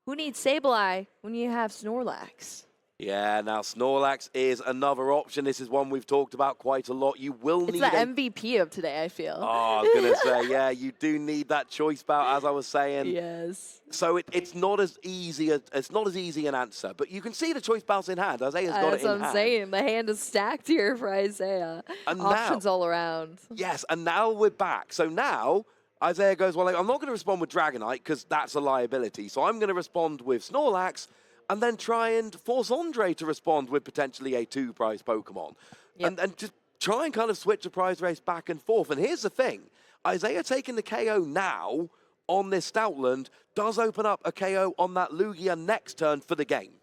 B: who needs Sableye when you have Snorlax?
A: Yeah, now Snorlax is another option. This is one we've talked about quite a lot. You will need
B: the MVP of today, I feel.
A: Oh, I was going to say, yeah, you do need that choice bout, as I was saying.
B: Yes.
A: So it's not as easy an answer, but you can see the choice bouts in hand. Isaiah's got it in hand.
B: That's what I'm saying. The hand is stacked here for Isaiah.
A: And
B: options
A: now,
B: all around.
A: Yes, and now we're back. So now Isaiah goes, well, I'm not going to respond with Dragonite because that's a liability. So I'm going to respond with Snorlax, and then try and force Ondrej to respond with potentially a 2-prize Pokemon.
B: Yep.
A: And just try and kind of switch the prize race back and forth. And here's the thing. Isaiah taking the KO now on this Stoutland does open up a KO on that Lugia next turn for the game.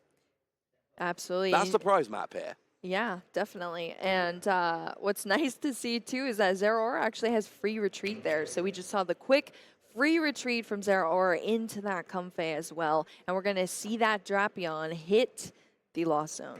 B: Absolutely.
A: That's the prize map here.
B: Yeah, definitely. And what's nice to see, too, is that Zeraora actually has free retreat there. So we just saw the quick free retreat from Zeraora into that Comfey as well. And we're going to see that Drapion hit the Lost Zone.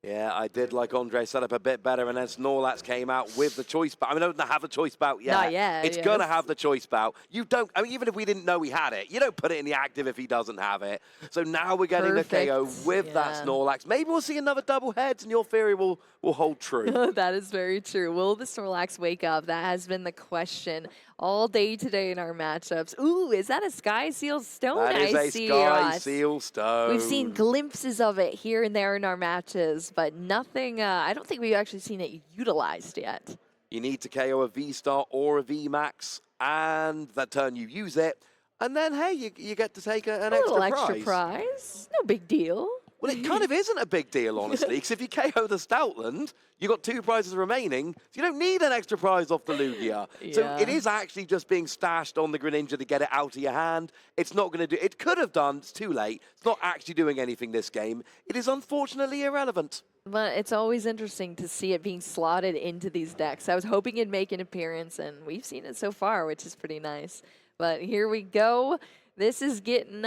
A: Yeah, I did like Ondrej set up a bit better, and then Snorlax came out with the choice bout. I mean, I don't have a choice bout yet.
B: Not yet.
A: It's going to have the choice bout. You don't, I mean, even if we didn't know we had it, you don't put it in the active if he doesn't have it. So now we're getting the KO with that Snorlax. Maybe we'll see another double heads, and your theory will hold true.
B: That is very true. Will the Snorlax wake up? That has been the question all day today in our matchups. Ooh, is that a Sky Seal Stone?
A: That is a Sky Seal Stone.
B: We've seen glimpses of it here and there in our matches, but nothing, I don't think we've actually seen it utilized yet.
A: You need to KO a V-Star or a V-Max, and that turn you use it, and then, hey, you get to take an
B: extra prize. No big deal.
A: Well, it kind of isn't a big deal, honestly, because if you KO the Stoutland, you've got 2 prizes remaining, so you don't need an extra prize off the Lugia.
B: Yeah.
A: So it is actually just being stashed on the Greninja to get it out of your hand. It's not going to do... It could have done. It's too late. It's not actually doing anything this game. It is unfortunately irrelevant.
B: But it's always interesting to see it being slotted into these decks. I was hoping it'd make an appearance, and we've seen it so far, which is pretty nice. But here we go. This is getting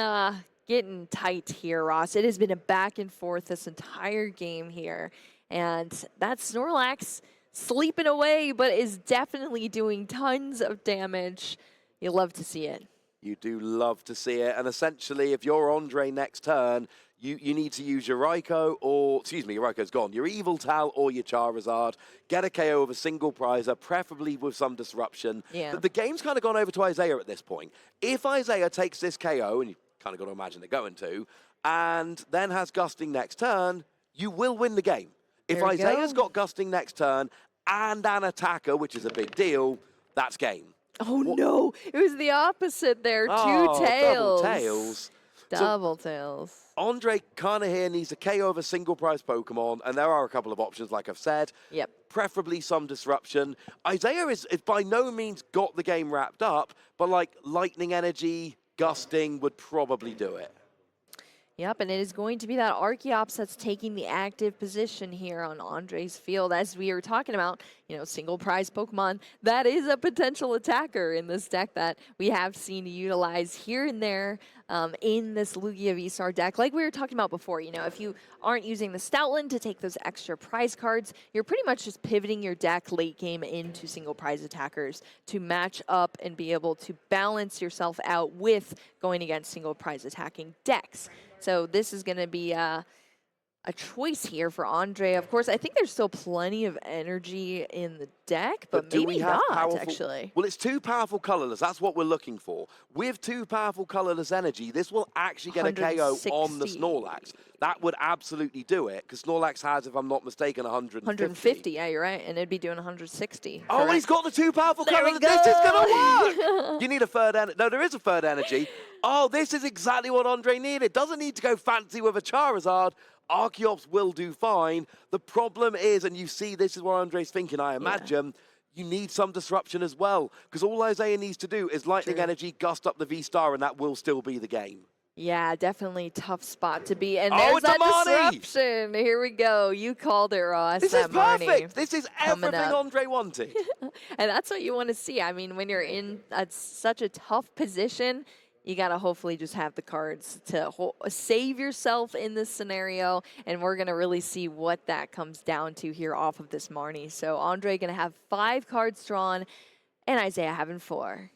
B: tight here, Ross. It has been a back and forth this entire game here. And that Snorlax sleeping away, but is definitely doing tons of damage. You love to see it.
A: You do love to see it. And essentially, if you're Ondrej next turn, you need to use your Raikou or, excuse me, your Raikou's gone, your Eviltal or your Charizard. Get a KO of a single prizer, preferably with some disruption.
B: Yeah.
A: The game's kind of gone over to Isaiah at this point. If Isaiah takes this KO, and you kind of got to imagine they're going to, and then has Gusting next turn, you will win the game. If Isaiah's got Gusting next turn and an attacker, which is a big deal, that's game.
B: Oh, no. It was the opposite there. 2 tails.
A: Double tails.
B: Double tails.
A: Ondrej kind of here needs a KO of a single prize Pokemon, and there are a couple of options, like I've said.
B: Yep.
A: Preferably some disruption. Isaiah is by no means got the game wrapped up, but like Lightning Energy, Gusting would probably do it.
B: Yep, and it is going to be that Archeops that's taking the active position here on Ondrej's field. As we were talking about, single prize Pokemon, that is a potential attacker in this deck that we have seen utilize here and there in this Lugia V-Star deck. Like we were talking about before, if you aren't using the Stoutland to take those extra prize cards, you're pretty much just pivoting your deck late game into single prize attackers to match up and be able to balance yourself out with going against single prize attacking decks. So this is going to be a choice here for Ondrej. Of course, I think there's still plenty of energy in the deck, but maybe not, actually.
A: Well, it's two powerful colorless. That's what we're looking for. With two powerful colorless energy, this will actually get a KO on the Snorlax. That would absolutely do it, because Snorlax has, if I'm not mistaken, 150.
B: 150, yeah, you're right. And it'd be doing 160.
A: Oh, and he's got the two powerful colorless. This is going to work! You need a third energy. No, there is a third energy. Oh, this is exactly what Ondrej needed. Doesn't need to go fancy with a Charizard. Archeops will do fine. The problem is, and you see this is what Ondrej's thinking, I imagine, you need some disruption as well. Because all Isaiah needs to do is Lightning Energy, gust up the V-Star, and that will still be the game.
B: Yeah, definitely tough spot to be. And there's that disruption. Here we go. You called it, Ross.
A: This is perfect. This is everything Ondrej wanted.
B: And that's what you want to see. I mean, when you're in such a tough position, you got to hopefully just have the cards to save yourself in this scenario. And we're going to really see what that comes down to here off of this Marnie. So Ondrej going to have 5 cards drawn and Isaiah having 4.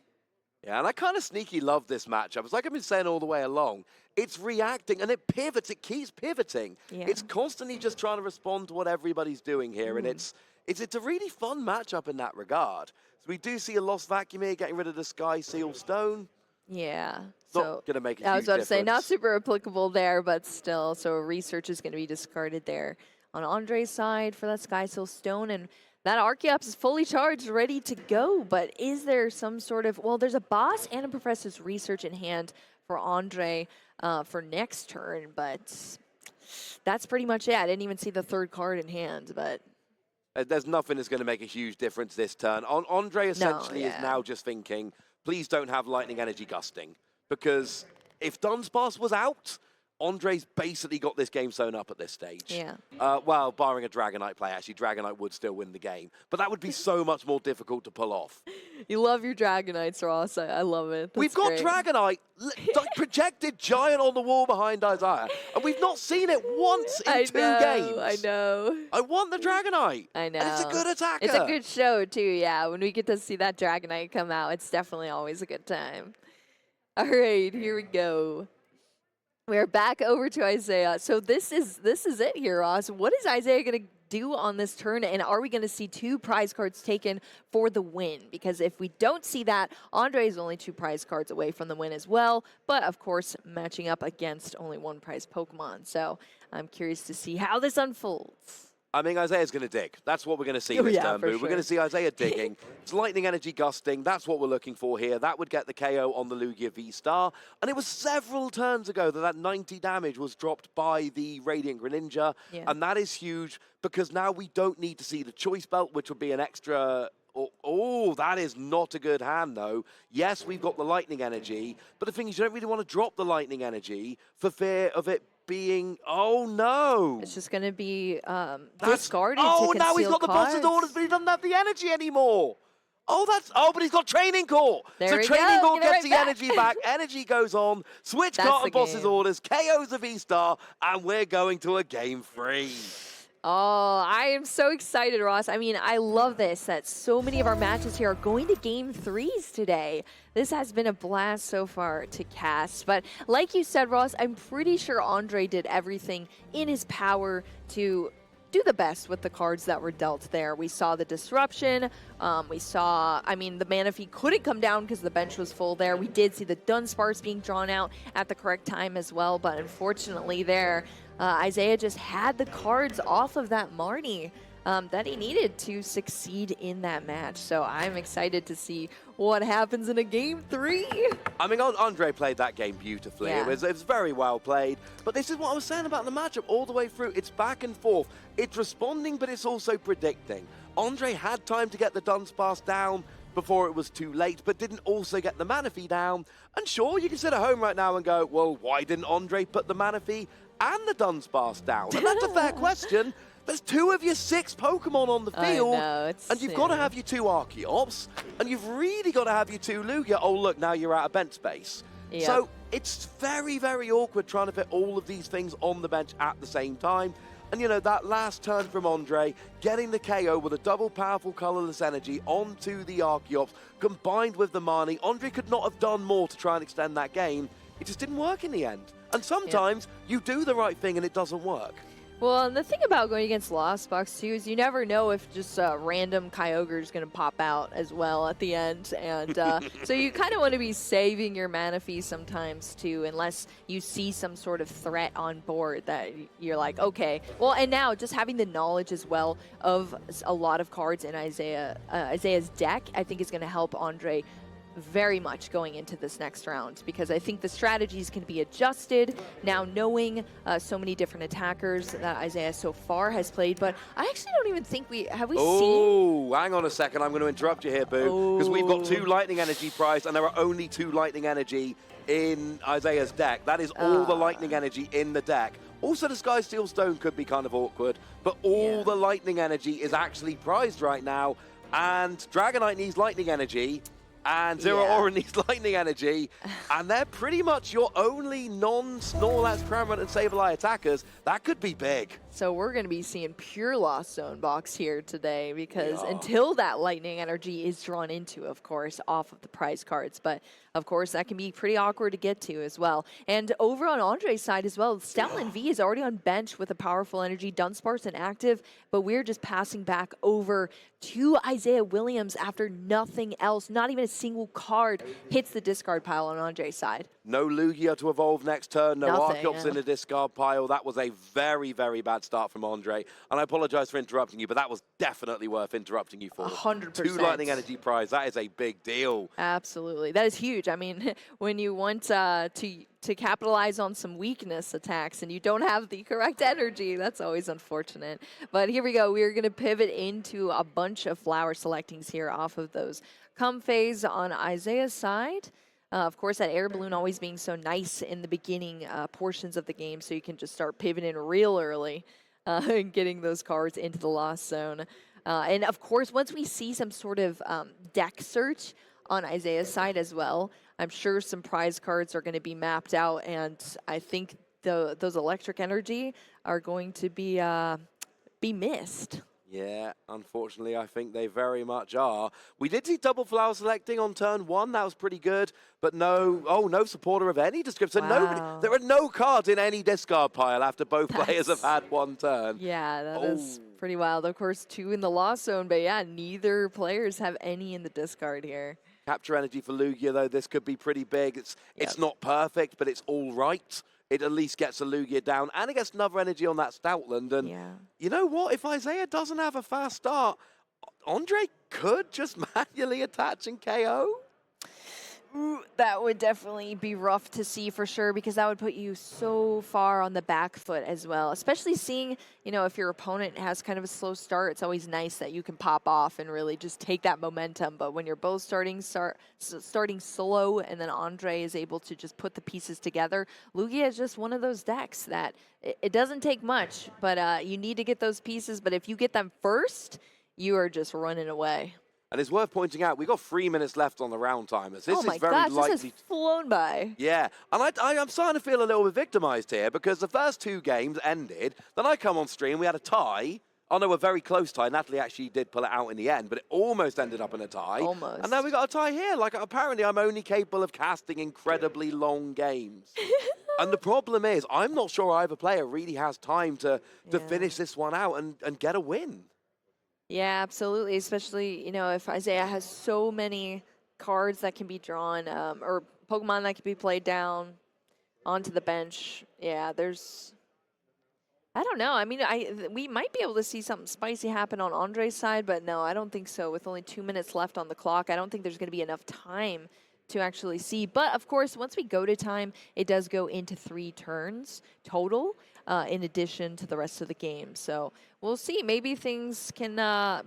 A: Yeah, and I kind of sneaky love this matchup. It's like I've been saying all the way along. It's reacting, and it pivots. It keeps pivoting. Yeah. It's constantly just trying to respond to what everybody's doing here, and it's a really fun matchup in that regard. So we do see a Lost Vacuum here, getting rid of the Sky Seal Stone.
B: Yeah.
A: Not going to make a huge
B: I was about
A: difference.
B: to say, not super applicable there, but still. So research is going to be discarded there on Ondrej's side for that Sky Seal Stone, and that Archeops is fully charged, ready to go, but is there some sort of, well, there's a boss and a Professor's Research in hand for Ondrej for next turn, but that's pretty much it. I didn't even see the third card in hand, but
A: there's nothing that's going to make a huge difference this turn. Ondrej essentially is now just thinking, please don't have Lightning Energy gusting, because if Dunsparce was out, Ondrej's basically got this game sewn up at this stage.
B: Yeah.
A: Well, barring a Dragonite play, actually, Dragonite would still win the game. But that would be so much more difficult to pull off.
B: You love your Dragonites, Ross. I love it.
A: We've got Dragonite projected giant on the wall behind Isaiah. And we've not seen it once in 2 games.
B: I know.
A: I want the Dragonite.
B: I know.
A: And it's a good attacker.
B: It's a good show, too, yeah. When we get to see that Dragonite come out, it's definitely always a good time. All right, here we go. We're back over to Isaiah. So this is it here, Ross. What is Isaiah going to do on this turn, and are we going to see 2 prize cards taken for the win? Because if we don't see that, Ondrej is only 2 prize cards away from the win as well, but of course matching up against only 1 prize Pokemon. So I'm curious to see how this unfolds.
A: I mean, Isaiah's going to dig. That's what we're going to see this turn, Boo.
B: Sure.
A: We're going to see Isaiah digging. It's Lightning Energy gusting. That's what we're looking for here. That would get the KO on the Lugia V-Star. And it was several turns ago that 90 damage was dropped by the Radiant Greninja. Yeah. And that is huge, because now we don't need to see the Choice Belt, which would be an extra... Oh, that is not a good hand, though. Yes, we've got the Lightning Energy, but the thing is, you don't really want to drop the Lightning Energy for fear of it being... Oh, no.
B: It's just going to be discarded
A: Oh, now he's got the boss's orders, but he doesn't have the energy anymore. Oh, but he's got Training Core. So Training Core gets the energy back. Energy goes on. Switch card and boss's orders. KOs the V-Star, and we're going to a game 3.
B: Oh, I am so excited, Ross. I mean, I love this, that so many of our matches here are going to game 3s today. This has been a blast so far to cast. But like you said, Ross, I'm pretty sure Ondrej did everything in his power to do the best with the cards that were dealt there. We saw the disruption. We saw, I mean, the Manaphy couldn't come down because the bench was full there. We did see the Dunsparce being drawn out at the correct time as well. But unfortunately there, Isaiah just had the cards off of that Marnie that he needed to succeed in that match. So I'm excited to see what happens in a game 3.
A: I mean, Ondrej played that game beautifully. Yeah. It was very well played. But this is what I was saying about the matchup all the way through. It's back and forth. It's responding, but it's also predicting. Ondrej had time to get the Dunsparce down. before it was too late, but didn't also get the Manaphy down. And sure, you can sit at home right now and go, well, why didn't Ondrej put the Manaphy and the Dunsparce down? And that's a fair question. There's 2 of your 6 Pokemon on the field, and you've got to have your 2 Archeops, and you've really got to have your 2 Lugia. Oh, look, now you're out of bench space. Yep. So it's very, very awkward trying to fit all of these things on the bench at the same time. And, you know, that last turn from Ondrej, getting the KO with a double powerful colorless energy onto the Archeops, combined with the Marnie, Ondrej could not have done more to try and extend that game. It just didn't work in the end. And sometimes you do the right thing and it doesn't work.
B: Well, and the thing about going against Lost Box, too, is you never know if just a random Kyogre is going to pop out as well at the end. And so you kind of want to be saving your Manaphy sometimes, too, unless you see some sort of threat on board that you're like, okay. Well, and now just having the knowledge as well of a lot of cards in Isaiah's deck, I think is going to help Ondrej very much going into this next round, because I think the strategies can be adjusted now, knowing so many different attackers that Isaiah so far has played. But I actually don't even think we seen.
A: Oh, hang on a second. I'm going to interrupt you here, Boo, because we've got 2 Lightning Energy prize, and there are only 2 Lightning Energy in Isaiah's deck. That is all the Lightning Energy in the deck. Also, the Sky Steel Stone could be kind of awkward, but all the Lightning Energy is actually prized right now, and Dragonite needs Lightning Energy, and Zeraora needs Lightning Energy, and they're pretty much your only non-Snorlax, Cramorant, and Sableye attackers. That could be big.
B: So we're going to be seeing pure Lost Zone box here today, because until that Lightning Energy is drawn into, of course, off of the prize cards. But, of course, that can be pretty awkward to get to as well. And over on Ondrej's side as well, Stoutland V is already on bench with a powerful energy. Dunsparce inactive, but we're just passing back over to Isaiah Williams after nothing else. Not even a single card hits the discard pile on Ondrej's side.
A: No Lugia to evolve next turn, no Archeops in the discard pile. That was a very, very bad start from Ondrej. And I apologize for interrupting you, but that was definitely worth interrupting you for.
B: 100%.
A: 2 Lightning Energy prize, that is a big deal.
B: Absolutely. That is huge. I mean, when you want to capitalize on some weakness attacks and you don't have the correct energy, that's always unfortunate. But here we go. We're going to pivot into a bunch of flower selectings here off of those Comphase on Isaiah's side. Of course, that air balloon always being so nice in the beginning portions of the game, so you can just start pivoting real early and getting those cards into the Lost Zone. And of course, once we see some sort of deck search on Isaiah's side as well, I'm sure some prize cards are going to be mapped out, and I think those electric energy are going to be missed.
A: Yeah, unfortunately, I think they very much are. We did see double flower selecting on turn 1. That was pretty good. But no supporter of any description.
B: Wow.
A: There are no cards in any discard pile after both players have had 1 turn.
B: Yeah, that is pretty wild. Of course, 2 in the Lost Zone, but yeah, neither players have any in the discard here.
A: Capture energy for Lugia, though. This could be pretty big. It's not perfect, but it's all right. It at least gets a Lugia down, and it gets another energy on that Stoutland. And you know what? If Isaiah doesn't have a fast start, Ondrej could just manually attach and KO.
B: Ooh, that would definitely be rough to see for sure, because that would put you so far on the back foot as well. Especially seeing, you know, if your opponent has kind of a slow start, it's always nice that you can pop off and really just take that momentum. But when you're both starting slow, and then Ondrej is able to just put the pieces together, Lugia is just one of those decks that it doesn't take much, but you need to get those pieces. But if you get them first, you are just running away.
A: And it's worth pointing out, we've got 3 minutes left on the round timers. This
B: oh my
A: is very
B: gosh,
A: likely.
B: This has flown by.
A: Yeah, and I'm starting to feel a little bit victimized here, because the first 2 games ended, then I come on stream, we had a tie. Oh no, a very close tie. Natalie actually did pull it out in the end, but it almost ended up in a tie.
B: Almost.
A: And now we got a tie here. Like, apparently I'm only capable of casting incredibly long games. And the problem is, I'm not sure either player really has time to finish this one out and get a win.
B: Yeah, absolutely. Especially, you know, if Isaiah has so many cards that can be drawn, or Pokemon that can be played down onto the bench. Yeah, I don't know. I mean, we might be able to see something spicy happen on Ondrej's side, but no, I don't think so. With only 2 minutes left on the clock, I don't think there's going to be enough time to actually see. But, of course, once we go to time, it does go into 3 turns total, in addition to the rest of the game. So we'll see. Maybe things can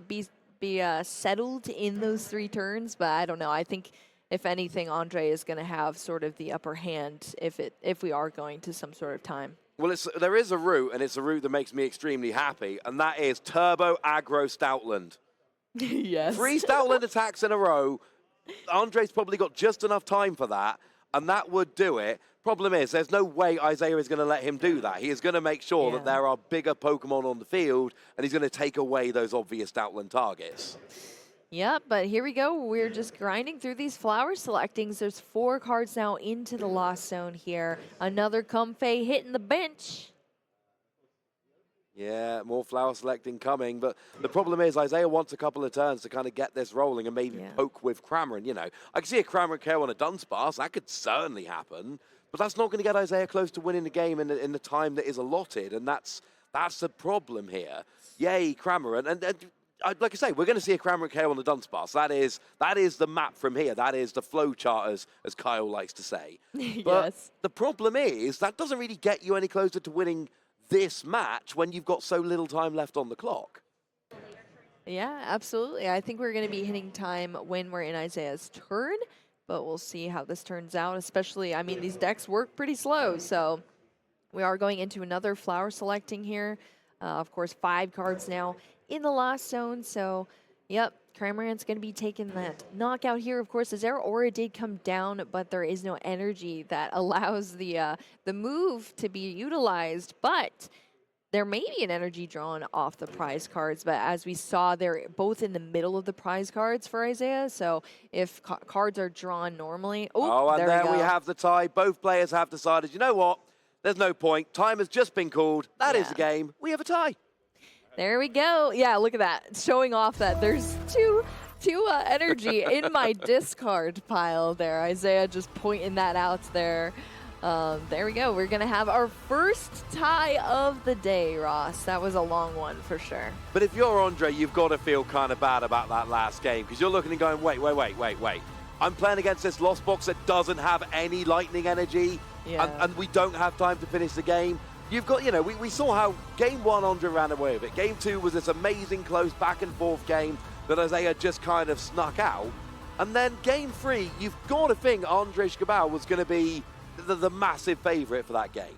B: be be settled in those 3 turns, but I don't know. I think if anything, Ondrej is going to have sort of the upper hand if we are going to some sort of time.
A: Well, there is a route, and it's a route that makes me extremely happy, and that is Turbo Aggro Stoutland.
B: Yes.
A: 3 Stoutland attacks in a row. Ondrej's probably got just enough time for that, and that would do it. Problem is, there's no way Isaiah is going to let him do that. He is going to make sure that there are bigger Pokemon on the field, and he's going to take away those obvious Stoutland targets.
B: Yep, but here we go. We're just grinding through these flower selectings. There's 4 cards now into the Lost Zone here. Another Comfey hitting the bench.
A: Yeah, more flower selecting coming, but the problem is Isaiah wants a couple of turns to kind of get this rolling and maybe poke with Cramorant, you know. I can see a Cramorant KO on a Dunsparce. That could certainly happen, but that's not going to get Isaiah close to winning the game in the time that is allotted, and that's the problem here. Yay, Cramorant, and like I say, we're going to see a Cramorant KO on the Dunsparce. That is the map from here. That is the flow chart, as Kyle likes to say. But the problem is that doesn't really get you any closer to winning this match when you've got so little time left on the clock.
B: Yeah, absolutely. I think we're going to be hitting time when we're in Isaiah's turn, but we'll see how this turns out, especially, I mean, these decks work pretty slow, so we are going into another flower selecting here. Of course, 5 cards now in the Lost Zone, so yep, Cramorant's going to be taking that knockout here. Of course, Azera Aura did come down, but there is no energy that allows the move to be utilized, but there may be an energy drawn off the prize cards, but as we saw, they're both in the middle of the prize cards for Isaiah, so if cards are drawn normally...
A: and there we have the tie. Both players have decided, you know what, there's no point. Time has just been called. That is the game. We have a tie.
B: There we go. Yeah, look at that. Showing off that there's two energy in my discard pile there. Isaiah just pointing that out there. There we go. We're going to have our first tie of the day, Ross. That was a long one for sure.
A: But if you're Ondrej, you've got to feel kind of bad about that last game because you're looking and going, wait. I'm playing against this Lost Box that doesn't have any lightning energy, and we don't have time to finish the game. You've got, you know, we saw how game 1 Ondrej ran away with it. Game 2 was this amazing close back and forth game that Isaiah just kind of snuck out. And then game 3, you've got to think Ondrej Skubal was going to be the massive favorite for that game.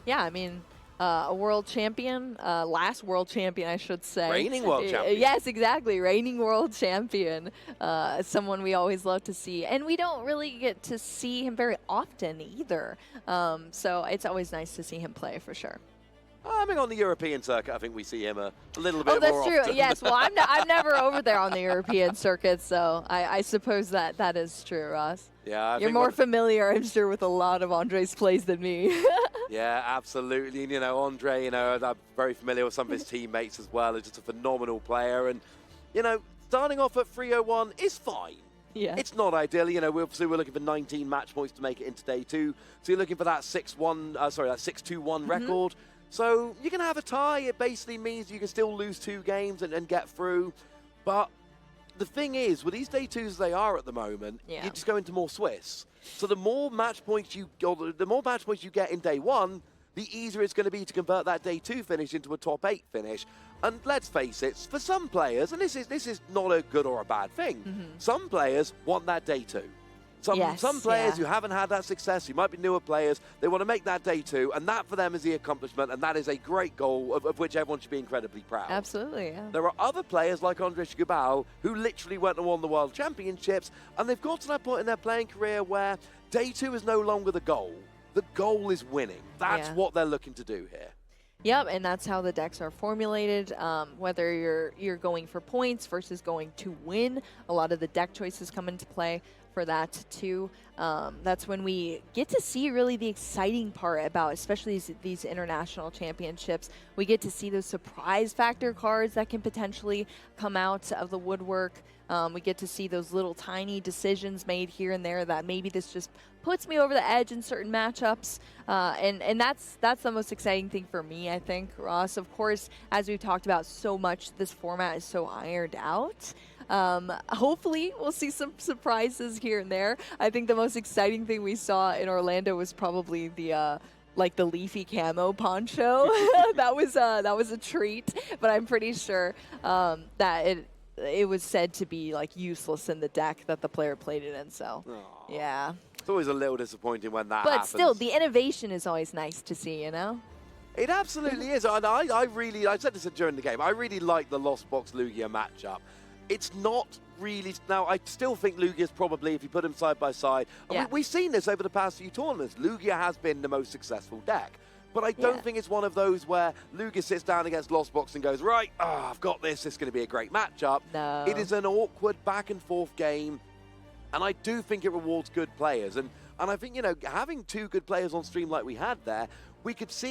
B: Yeah, I mean, a world champion, last world champion, I should say.
A: Reigning world champion.
B: Yes, exactly. Reigning world champion. Someone we always love to see. And we don't really get to see him very often either. So it's always nice to see him play for sure.
A: I mean, on the European circuit, I think we see him a little bit more
B: that's true.
A: often.
B: Yes, well, I'm never over there on the European circuit, so I suppose that is true, Ross.
A: Yeah,
B: you're more familiar, I'm sure, with a lot of Ondrej's plays than me.
A: Yeah, absolutely. And, you know, Ondrej, you know, I'm very familiar with some of his teammates as well. He's just a phenomenal player. And, you know, starting off at 301 is fine.
B: Yeah.
A: It's not ideal. You know, we're looking for 19 match points to make it into day 2. So you're looking for that 6-2-1 record. So you can have a tie. It basically means you can still lose 2 games and get through. But the thing is, with these day 2s as they are at the moment, you just go into more Swiss. So the more match points you get in day 1, the easier it's going to be to convert that day 2 finish into a top 8 finish. And let's face it, for some players, and this is not a good or a bad thing, some players want that day 2. Some players who haven't had that success, who might be newer players, they want to make that day 2, and that for them is the accomplishment, and that is a great goal of which everyone should be incredibly proud.
B: Absolutely, yeah. There
A: are other players like Ondrej Skubal who literally went and won the World Championships, and they've got to that point in their playing career where day 2 is no longer the goal. The goal is winning. That's what they're looking to do here.
B: Yep, and that's how the decks are formulated. Whether you're going for points versus going to win, a lot of the deck choices come into play for that too. That's when we get to see really the exciting part about, especially these international championships. We get to see those surprise factor cards that can potentially come out of the woodwork. We get to see those little tiny decisions made here and there that maybe this just puts me over the edge in certain matchups. And that's the most exciting thing for me, I think, Ross. Of course, as we've talked about so much, this format is so ironed out. Hopefully we'll see some surprises here and there. I think the most exciting thing we saw in Orlando was probably the leafy camo poncho. that was a treat, but I'm pretty sure that it was said to be like useless in the deck that the player played it in. So,
A: Aw.
B: yeah.
A: It's always a little disappointing when that
B: But
A: happens.
B: still, the innovation is always nice to see, you know?
A: It absolutely is. And I said this during the game, I really like the Lost Box Lugia matchup. It's not really, now I still think Lugia's probably, if you put them side by side,
B: Yeah.
A: we've seen this over the past few tournaments, Lugia has been the most successful deck. But I don't think it's one of those where Lugia sits down against Lost Box and goes, right, I've got this is going to be a great matchup.
B: No.
A: It is an awkward back and forth game, and I do think it rewards good players. And I think, you know, having two good players on stream like we had there, we could see